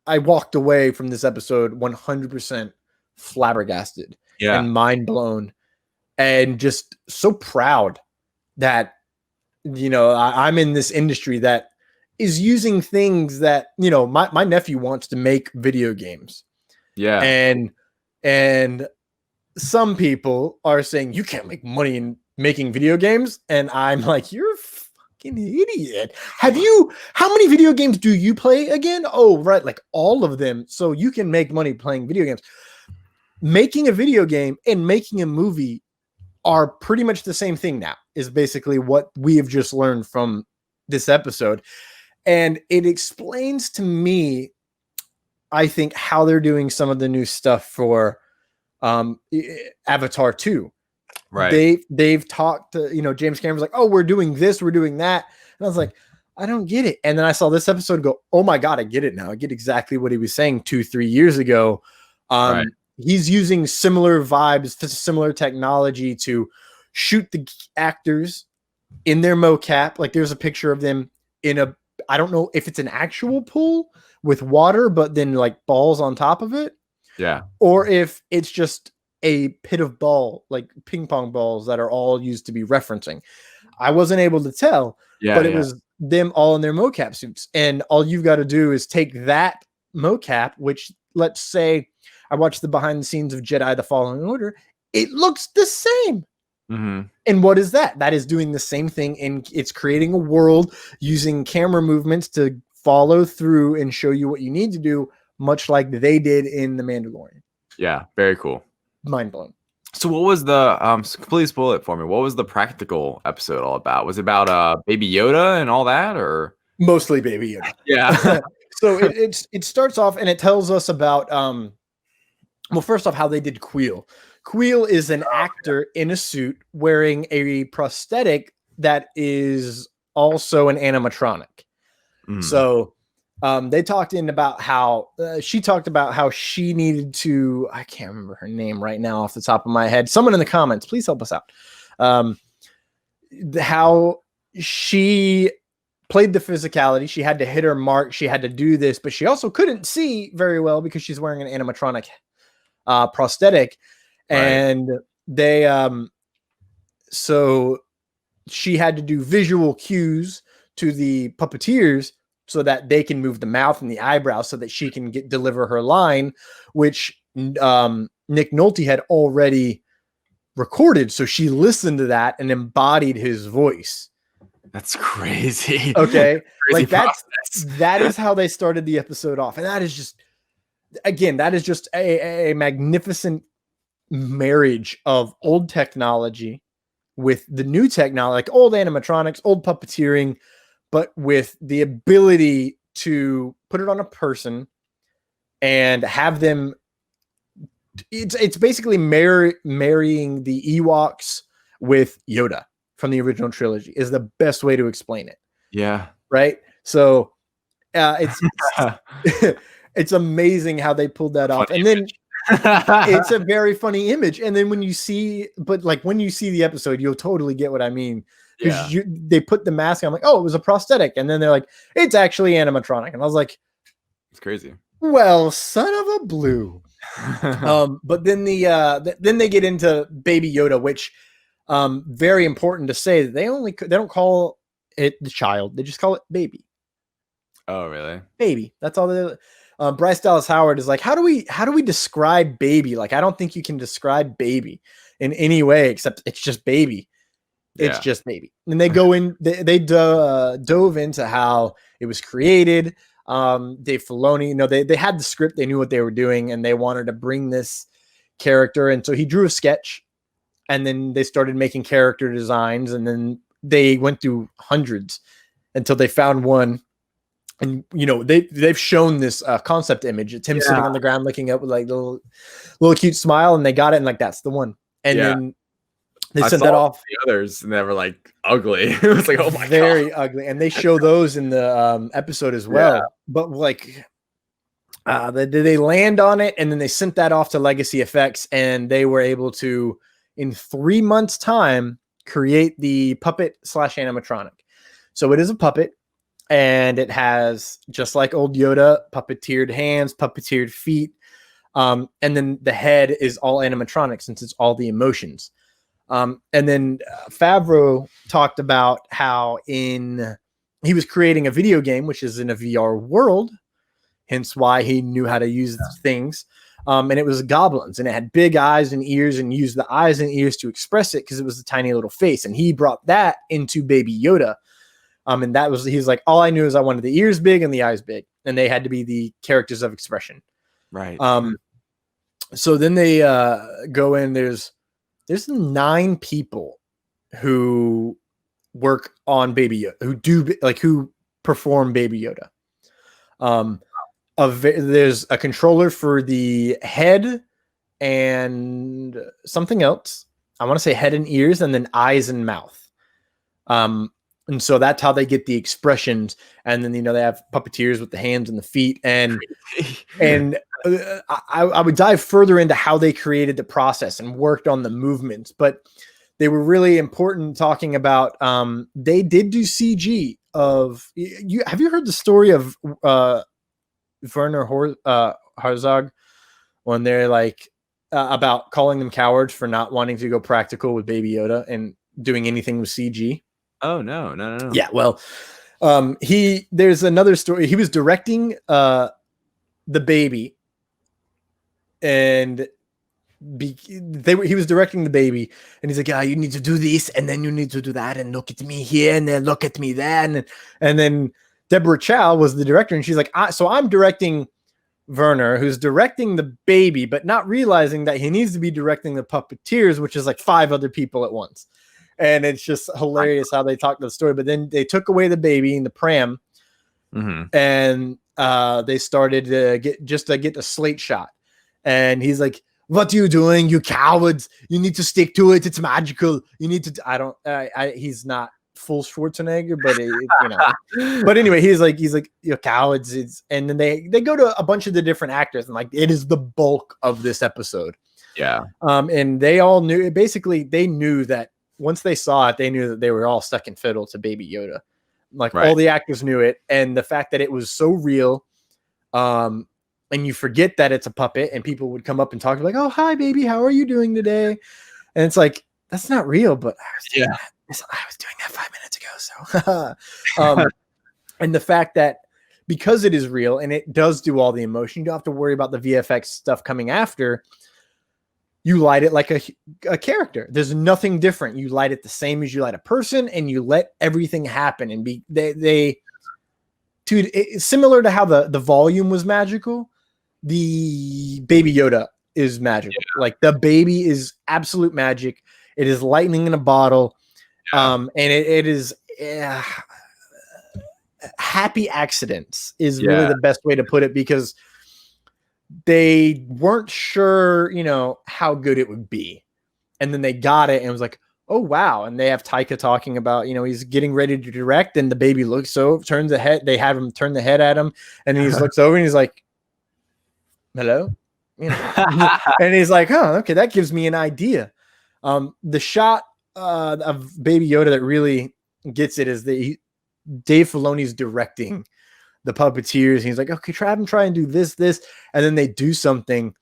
walked away from this episode 100% flabbergasted and mind blown and just so proud that, I'm in this industry that is using things that, my nephew wants to make video games. Yeah. And some people are saying you can't make money in making video games. And I'm like, you're fucking idiot. How many video games do you play again? Oh, right. Like all of them. So you can make money playing video games. Making a video game and making a movie are pretty much the same thing now, is basically what we have just learned from this episode. And it explains to me, I think, how they're doing some of the new stuff for Avatar 2. Right. They've talked to, James Cameron's like, oh, we're doing this, we're doing that. And I was like, I don't get it. And then I saw this episode and go, oh my God, I get it now. I get exactly what he was saying 2-3 years ago. Right. He's using similar vibes, similar technology to shoot the actors in their mocap. Like there's a picture of them in I don't know if it's an actual pool with water, but then like balls on top of it. Yeah. Or if it's just a pit of ball, like ping pong balls that are all used to be referencing. I wasn't able to tell, but it was them all in their mocap suits. And all you've got to do is take that mocap, which let's say I watched the behind the scenes of Jedi The Fallen Order. It looks the same. Mm-hmm. And what is that? That is doing the same thing. And it's creating a world using camera movements to follow through and show you what you need to do, much like they did in The Mandalorian. Yeah. Very cool. Mind blowing. So what was the completely spoil it for me? What was the practical episode all about? Was it about Baby Yoda and all that, or mostly Baby Yoda? Yeah. So it starts off and it tells us about well, first off, how they did Queel. Queel is an actor in a suit wearing a prosthetic that is also an animatronic. So they talked about how she talked about how she needed to, I can't remember her name right now off the top of my head. Someone in the comments, please help us out. How she played the physicality. She had to hit her mark. She had to do this, but she also couldn't see very well because she's wearing an animatronic prosthetic. Right. And they, so she had to do visual cues to the puppeteers so that they can move the mouth and the eyebrows so that she can deliver her line, which Nick Nolte had already recorded. So she listened to that and embodied his voice. That's crazy. Okay. Crazy like that is how they started the episode off. And that is just, again, that is just a magnificent marriage of old technology with the new technology, like old animatronics, old puppeteering, but with the ability to put it on a person and have them. It's basically marrying the Ewoks with Yoda from the original trilogy is the best way to explain it. Yeah. Right. So it's it's amazing how they pulled that off. And then it's a very funny image. And then when you see the episode, you'll totally get what I mean. Because they put the mask on, I'm like, oh, it was a prosthetic. And then they're like, it's actually animatronic. And I was like, it's crazy. Well, son of a blue. But then then they get into Baby Yoda, which very important to say that they don't call it the child. They just call it baby. Oh, really? Baby. That's all they Bryce Dallas Howard is like, how do we describe baby? Like, I don't think you can describe baby in any way except it's just baby. It's just baby. And they go in, they dove into how it was created. Dave Filoni, they had the script, they knew what they were doing, and they wanted to bring this character. And so he drew a sketch, and then they started making character designs, and then they went through hundreds until they found one. And they've shown this concept image. It's him sitting on the ground looking up with like little cute smile, and they got it, and like that's the one. And then they sent that off. The others, and they were like ugly. It was like, oh my god, very ugly. And they show those in the episode as well. Yeah. But like, they land on it, and then they sent that off to Legacy Effects, and they were able to, in 3 months' time, create the puppet / animatronic. So it is a puppet, and it has, just like old Yoda, puppeteered hands, puppeteered feet, and then the head is all animatronic since it's all the emotions. And then Favreau talked about how he was creating a video game, which is in a VR world, hence why he knew how to use things. And it was goblins, and it had big eyes and ears, and used the eyes and ears to express it because it was a tiny little face. And he brought that into Baby Yoda. And he's like, all I knew is I wanted the ears big and the eyes big, and they had to be the characters of expression. Right. So then they go in, there's 9 people who work on Baby Yoda, who perform Baby Yoda. There's a controller for the head and something else. I want to say head and ears, and then eyes and mouth. And so that's how they get the expressions. And then, they have puppeteers with the hands and the feet. And I would dive further into how they created the process and worked on the movements, but they were really important talking about, they did do CG of have you heard the story of, Werner Herzog when they're like, about calling them cowards for not wanting to go practical with Baby Yoda and doing anything with CG? Oh, no. Yeah, well, there's another story. He was directing the baby, and he was directing the baby, and he's like, you need to do this, and then you need to do that, and look at me here, and then look at me there, and then Deborah Chow was the director, and she's like, so I'm directing Werner, who's directing the baby, but not realizing that he needs to be directing the puppeteers, which is like 5 other people at once. And it's just hilarious how they talk the story. But then they took away the baby in the pram, and they started to get a slate shot. And he's like, "What are you doing, you cowards? You need to stick to it. It's magical. You need to." He's not full Schwarzenegger, but but anyway, he's like, "You cowards!" And then they go to a bunch of the different actors, and like it is the bulk of this episode. Yeah. And they all knew. Basically, they knew that. Once they saw it, they knew that they were all stuck in fiddle to Baby Yoda. Like all the actors knew it. And the fact that it was so real, and you forget that it's a puppet, and people would come up and talk like, "Oh, hi, baby. How are you doing today?" And it's like, that's not real, but I was doing that 5 minutes ago. So, and the fact that because it is real and it does do all the emotion, you don't have to worry about the VFX stuff coming after. You light it like a character. There's nothing different. You light it the same as you light a person, and you let everything happen. And it's similar to how the volume was magical. The Baby Yoda is magical. Yeah. Like the baby is absolute magic. It is lightning in a bottle. Yeah. And it is happy accidents is really the best way to put it, because they weren't sure, how good it would be. And then they got it and was like, oh, wow. And they have Taika talking about, he's getting ready to direct, and the baby looks turns the head. They have him turn the head at him, and he looks over and he's like, hello? And he's like, oh, okay, that gives me an idea. The shot of Baby Yoda that really gets it is Dave Filoni's directing the puppeteers. He's like, okay, try and do this, and then they do something,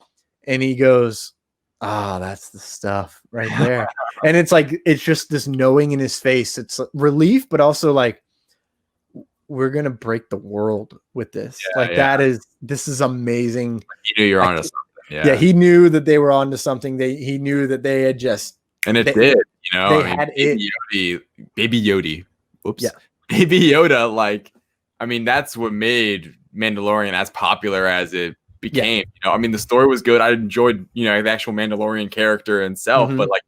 and he goes, that's the stuff right there. And it's like, it's just this knowing in his face. It's relief, but also like, we're gonna break the world with this. This is amazing. You knew you're onto something. Yeah, he knew that they were onto something. He knew that they had just, and it did. Baby Yoda. Oops. Yeah. Baby Yoda, like, that's what made Mandalorian as popular as it became. The story was good. I enjoyed, the actual Mandalorian character himself, but like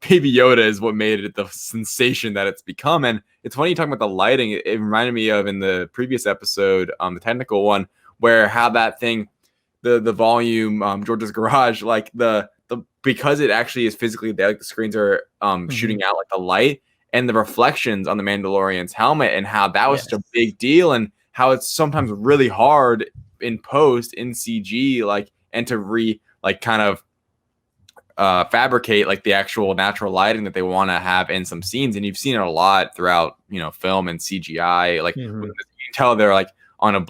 Baby Yoda is what made it the sensation that it's become. And it's funny you talking about the lighting. It reminded me of in the previous episode, the technical one, where how that thing, the volume, George's garage, like the because it actually is physically there, like the screens are shooting out like the light. And the reflections on the Mandalorian's helmet, and how that was such a big deal, and how it's sometimes really hard in post in CG, like, and to fabricate like the actual natural lighting that they want to have in some scenes. And you've seen it a lot throughout, film and CGI. Like you can tell they're like on a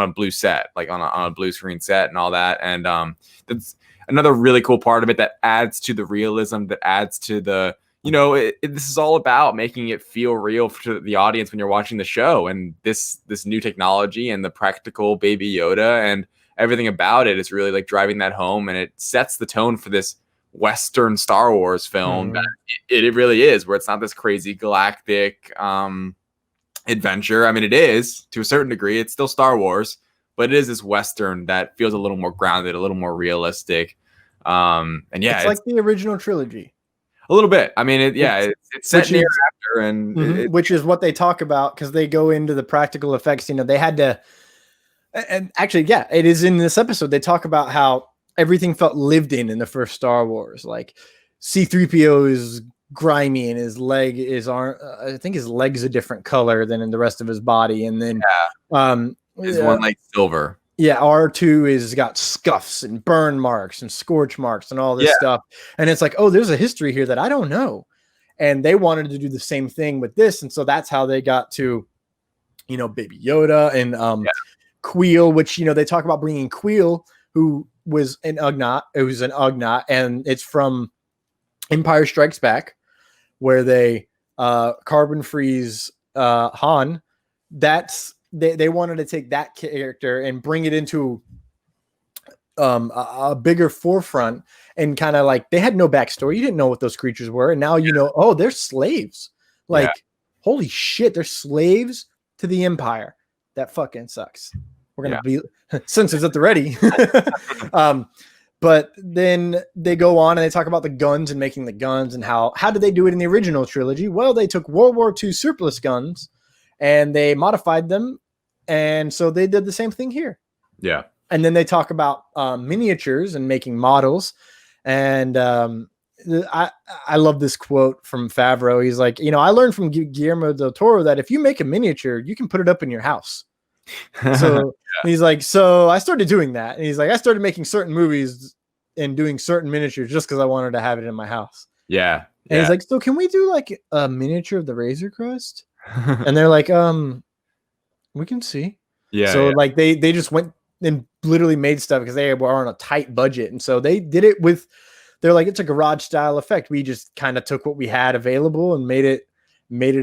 blue set, like on a blue screen set and all that. And that's another really cool part of it that adds to the realism, that adds to the. This is all about making it feel real to the audience when you're watching the show, and this new technology and the practical Baby Yoda and everything about it is really like driving that home, and it sets the tone for this Western Star Wars film that it really is, where it's not this crazy galactic adventure. It is to a certain degree. It's still Star Wars, but it is this Western that feels a little more grounded, a little more realistic. It's like the original trilogy. A little bit. I mean, it's set near after, and which is what they talk about because they go into the practical effects. You know, they had to, and actually, yeah, it is in this episode. They talk about how everything felt lived in the first Star Wars. Like C-3PO is grimy and his leg is I think his leg's a different color than in the rest of his body, and then his one leg silver. Yeah, R2 is got scuffs and burn marks and scorch marks and all this stuff. And it's like, oh, there's a history here that I don't know. And they wanted to do the same thing with this. And so that's how they got to, you know, Baby Yoda and Queel, which, you know, they talk about bringing Queel, who was an Ugnaught. It was an Ugnaught, and it's from Empire Strikes Back, where they carbon freeze Han. That's they wanted to take that character and bring it into a bigger forefront, and kind of like they had no backstory. You didn't know what those creatures were, and now you know. Oh, they're slaves. Like, holy shit, they're slaves to the Empire. That fucking sucks. We're gonna be censors at the ready. But then they go on and they talk about the guns and making the guns and how did they do it in the original trilogy? Well, they took World War II surplus guns and they modified them, and so they did the same thing here. Yeah. And then they talk about miniatures and making models. And I love this quote from Favreau. He's like, you know, I learned from Guillermo del Toro that if you make a miniature, you can put it up in your house. So he's like, so I started doing that. And he's like, I started making certain movies and doing certain miniatures just because I wanted to have it in my house. Yeah. And he's like, so can we do like a miniature of the Razor Crest? And they're like, we can see. Yeah. So like they just went and literally made stuff because they were on a tight budget. And so they did it with, they're like, it's a garage style effect. We just kind of took what we had available and made it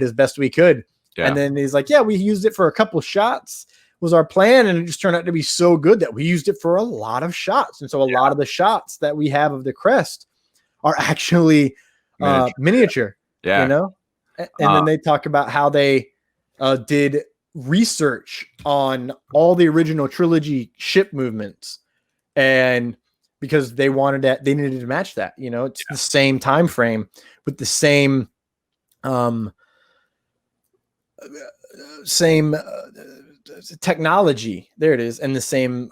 as best we could. Yeah. And then he's like, yeah, we used it for a couple shots was our plan. And it just turned out to be so good that we used it for a lot of shots. And so a lot of the shots that we have of the crest are actually miniature, you know? And then they talk about how they did research on all the original trilogy ship movements, and because they needed to match that, you know, it's the same time frame with the same technology. There it is, and the same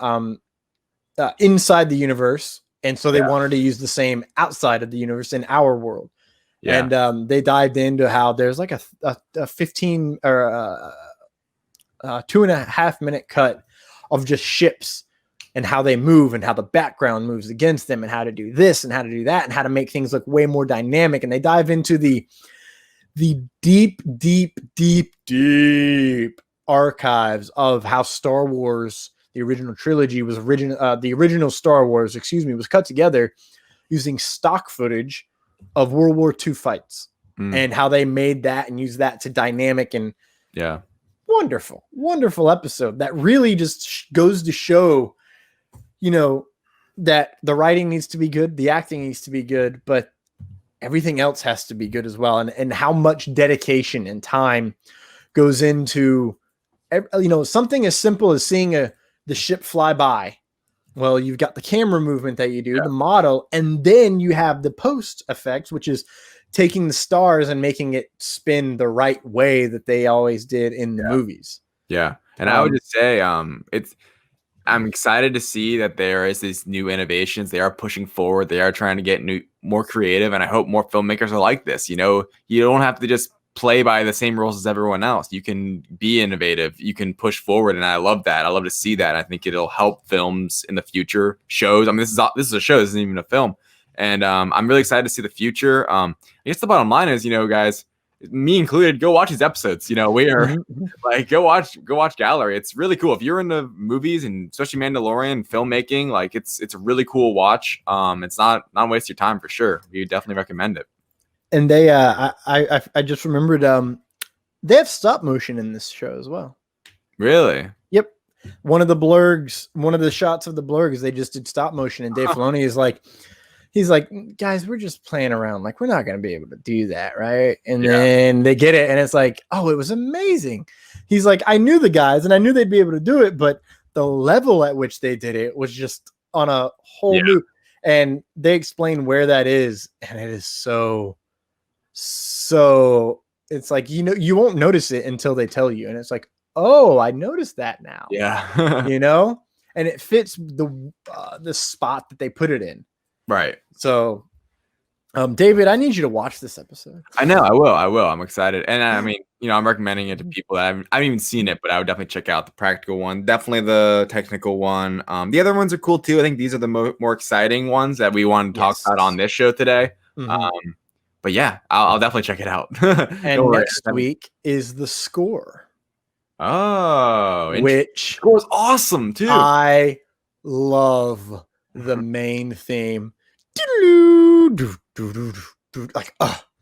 inside the universe, and so they wanted to use the same outside of the universe in our world. And they dived into how there's like a 15 or 2.5 minute cut of just ships and how they move and how the background moves against them and how to do this and how to do that and how to make things look way more dynamic. And they dive into the deep archives of how Star Wars, the original trilogy was the original Star Wars, was cut together using stock footage of World War II fights and how they made that and used that to dynamic and wonderful episode that really just goes to show, you know, that the writing needs to be good, the acting needs to be good, but everything else has to be good as well. And how much dedication and time goes into, you know, something as simple as seeing the ship fly by. Well, you've got the camera movement that you do, the model, and then you have the post effects, which is taking the stars and making it spin the right way that they always did in the movies. Yeah. And I would just say I'm excited to see that there is these new innovations. They are pushing forward. They are trying to get more creative. And I hope more filmmakers are like this. You know, you don't have to just play by the same rules as everyone else. You can be innovative. You can push forward. And I love that. I love to see that. I think it'll help films in the future, shows. I mean, this is a show. This isn't even a film. And I'm really excited to see the future. I guess the bottom line is, you know, guys, me included, go watch these episodes. You know, we are like, go watch Gallery. It's really cool. If you're into movies and especially Mandalorian filmmaking, like it's a really cool watch. It's not a waste of your time for sure. We definitely recommend it. And they, I just remembered, they have stop motion in this show as well. Really? Yep. One of the shots of the blurgs, they just did stop motion, and Dave Filoni is like, he's like, guys, we're just playing around. Like, we're not going to be able to do that. Right. And then they get it. And it's like, oh, it was amazing. He's like, I knew the guys and I knew they'd be able to do it, but the level at which they did it was just on a whole new, and they explain where that is. And it is so So it's like, you won't notice it until they tell you. And it's like, oh, I noticed that now. Yeah. And it fits the spot that they put it in. Right. So, David, I need you to watch this episode. I know, I will. I'm excited. And I mean, I'm recommending it to people that I haven't even seen it, but I would definitely check out the practical one. Definitely the technical one. The other ones are cool too. I think these are the more exciting ones that we want to talk about on this show today. Mm-hmm. But yeah, I'll definitely check it out. And next week is the score. Oh, which score is awesome too. I love the main theme. Like,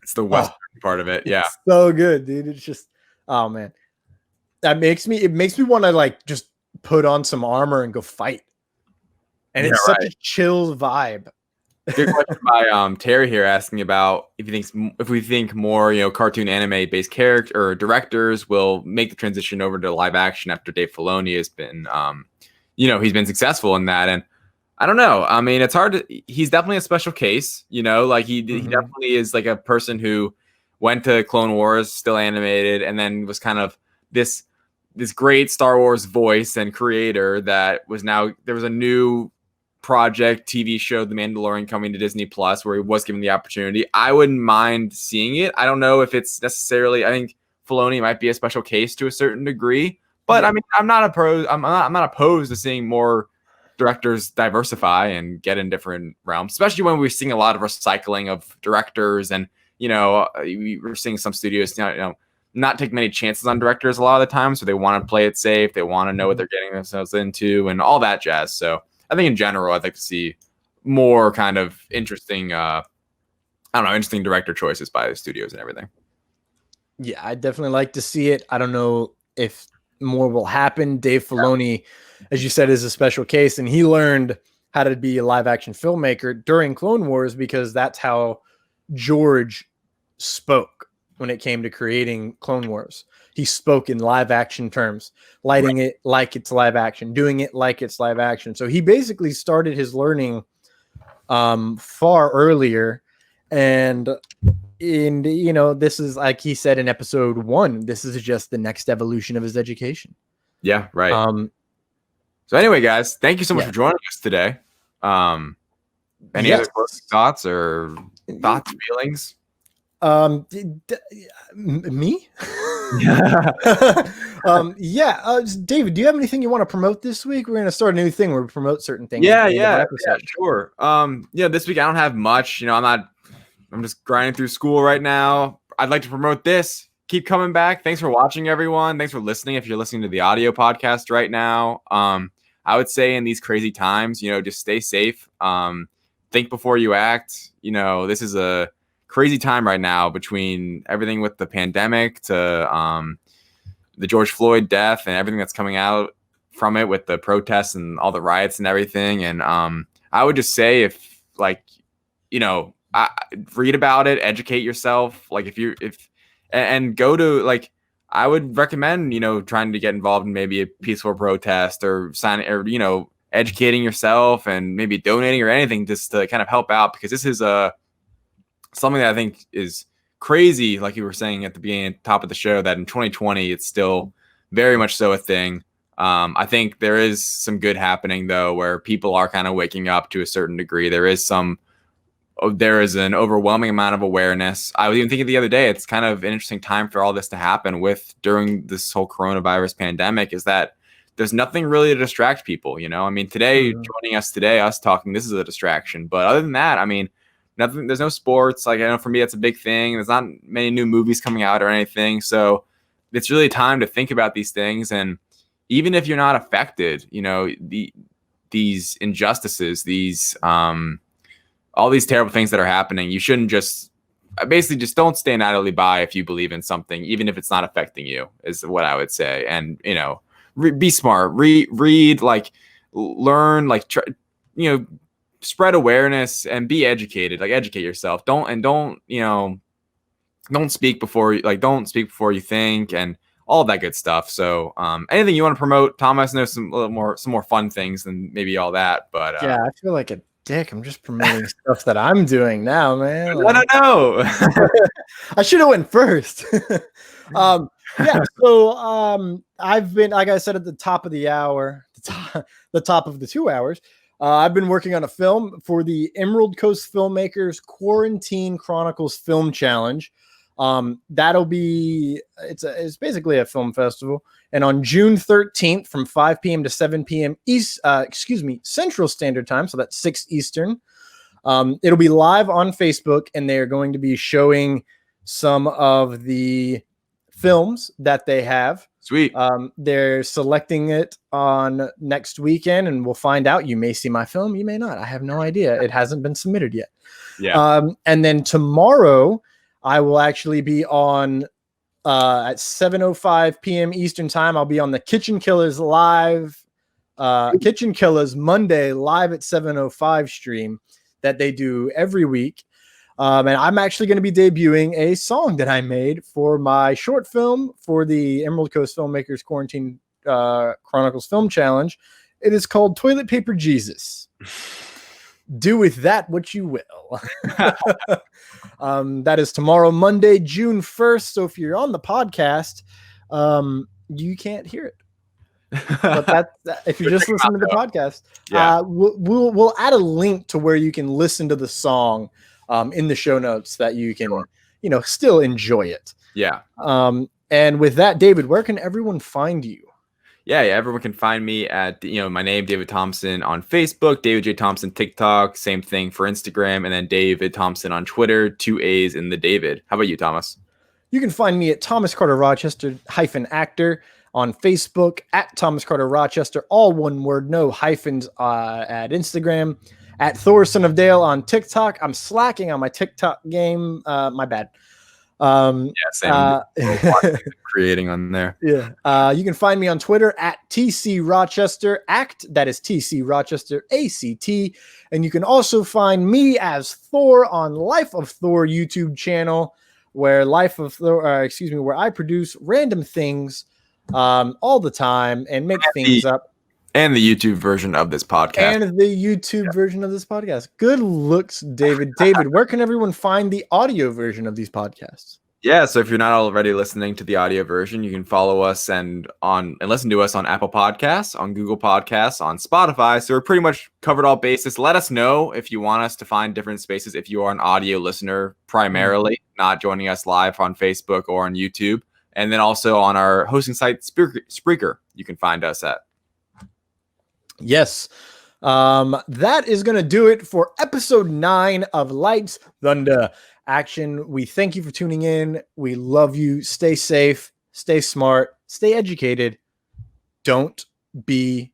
it's the western part of it. Yeah, it's so good, dude. It's just, oh man, it makes me want to like just put on some armor and go fight. And it's such a chill vibe. Good question by Terry here, asking about if we think more cartoon anime based character or directors will make the transition over to live action after Dave Filoni has been he's been successful in that. And I don't know. I mean, it's hard to. He's definitely a special case. Like he definitely is like a person who went to Clone Wars, still animated, and then was kind of this great Star Wars voice and creator that was now there was a new project TV show, The Mandalorian, coming to Disney Plus, where he was given the opportunity. I wouldn't mind seeing it. I don't know if it's necessarily. I think Filoni might be a special case to a certain degree, but I mean, I'm not opposed to seeing more directors diversify and get in different realms, especially when we're seeing a lot of recycling of directors, and we're seeing some studios not take many chances on directors a lot of the time, so they want to play it safe, they want to know what they're getting themselves into and all that jazz. So I think in general, I'd like to see more kind of interesting interesting director choices by the studios and everything. Yeah, I'd definitely like to see it. I don't know if more will happen. Dave Filoni, as you said, is a special case, and he learned how to be a live action filmmaker during Clone Wars because that's how George spoke when it came to creating Clone Wars. He spoke in live action terms, lighting it like it's live action, doing it like it's live action. So he basically started his learning far earlier. And this is, like he said in episode 1, this is just the next evolution of his education. Yeah, right. So anyway, guys, thank you so much for joining us today. Any other closing thoughts or feelings? Me? David, do you have anything you want to promote this week? We're going to start a new thing where we promote certain things. Yeah, sure. This week I don't have much. I'm just grinding through school right now. I'd like to promote this. Keep coming back. Thanks for watching, everyone. Thanks for listening. If you're listening to the audio podcast right now, I would say in these crazy times, just stay safe. Think before you act. This is a crazy time right now, between everything with the pandemic to the George Floyd death and everything that's coming out from it with the protests and all the riots and everything. And I would just say, if read about it, educate yourself. Like and go to, I would recommend, trying to get involved in maybe a peaceful protest or educating yourself and maybe donating or anything just to kind of help out, because this is something that I think is crazy. Like you were saying at the beginning, top of the show, that in 2020, it's still very much so a thing. I think there is some good happening though, where people are kind of waking up to a certain degree. There is an overwhelming amount of awareness. I was even thinking the other day, it's kind of an interesting time for all this to happen during this whole coronavirus pandemic, is that there's nothing really to distract people. I mean, joining us today, us talking, this is a distraction. But other than that, I mean, nothing. There's no sports. Like, I know for me, that's a big thing. There's not many new movies coming out or anything. So it's really time to think about these things. And even if you're not affected, these injustices, these all these terrible things that are happening, you shouldn't just don't stand idly by if you believe in something, even if it's not affecting you, is what I would say. And, be smart, read, learn, try, spread awareness and be educated, educate yourself. Don't speak before you think, and all of that good stuff. So anything you want to promote, Thomas? I know some more fun things than maybe all that, but I feel like dick. I'm just promoting stuff that I'm doing now, man. No. I should have went first. Yeah. So I've been, like I said at the top of the hour, the top of the 2 hours. I've been working on a film for the Emerald Coast Filmmakers Quarantine Chronicles Film Challenge. That'll be it's basically a film festival, and on June 13th from 5 p.m. to 7 p.m. Central Standard Time, so that's 6 Eastern. It'll be live on Facebook, and they're going to be showing some of the films that they have. Sweet. They're selecting it on next weekend, and we'll find out. You may see my film, you may not. I have no idea. It hasn't been submitted yet. Yeah. And then tomorrow, I will actually be on at 7:05 p.m. Eastern Time. I'll be on the KitchenKillaz live, KitchenKillaz Monday live at 7:05 stream that they do every week. And I'm actually going to be debuting a song that I made for my short film for the Emerald Coast Filmmakers Quarantine Chronicles Film Challenge. It is called Toilet Paper Jesus. Do with that what you will. That is tomorrow, Monday, June 1st. So if you're on the podcast, you can't hear it. But if you just listen to the podcast, we'll add a link to where you can listen to the song in the show notes that you can, still enjoy it. Yeah. And with that, David, where can everyone find you? Yeah, everyone can find me at my name, David Thompson, on Facebook, David J. Thompson TikTok, same thing for Instagram, and then David Thompson on Twitter, 2 A's in the David. How about you, Thomas? You can find me at Thomas Carter Rochester -actor on Facebook, at Thomas Carter Rochester, all one word, no hyphens, at Instagram, at Thor Son of Dale on TikTok. I'm slacking on my TikTok game. My bad. Same. Creating on there. Yeah. You can find me on Twitter at TC Rochester Act. That is TC Rochester ACT. And you can also find me as Thor on Life of Thor YouTube channel, where where I produce random things all the time and make things up. And the YouTube version of this podcast. Good looks, David. David, where can everyone find the audio version of these podcasts? Yeah, so if you're not already listening to the audio version, you can follow us and listen to us on Apple Podcasts, on Google Podcasts, on Spotify. So we're pretty much covered all bases. Let us know if you want us to find different spaces if you are an audio listener primarily, not joining us live on Facebook or on YouTube. And then also on our hosting site, Spreaker, you can find us at. Yes. That is going to do it for episode 9 of Lights, Thunder, Action. We thank you for tuning in. We love you. Stay safe, stay smart, stay educated. Don't be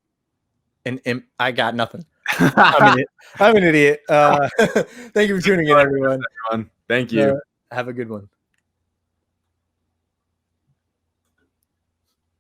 an imp. I got nothing. I'm an idiot. Thank you for tuning in, everyone. Thank you. Have a good one.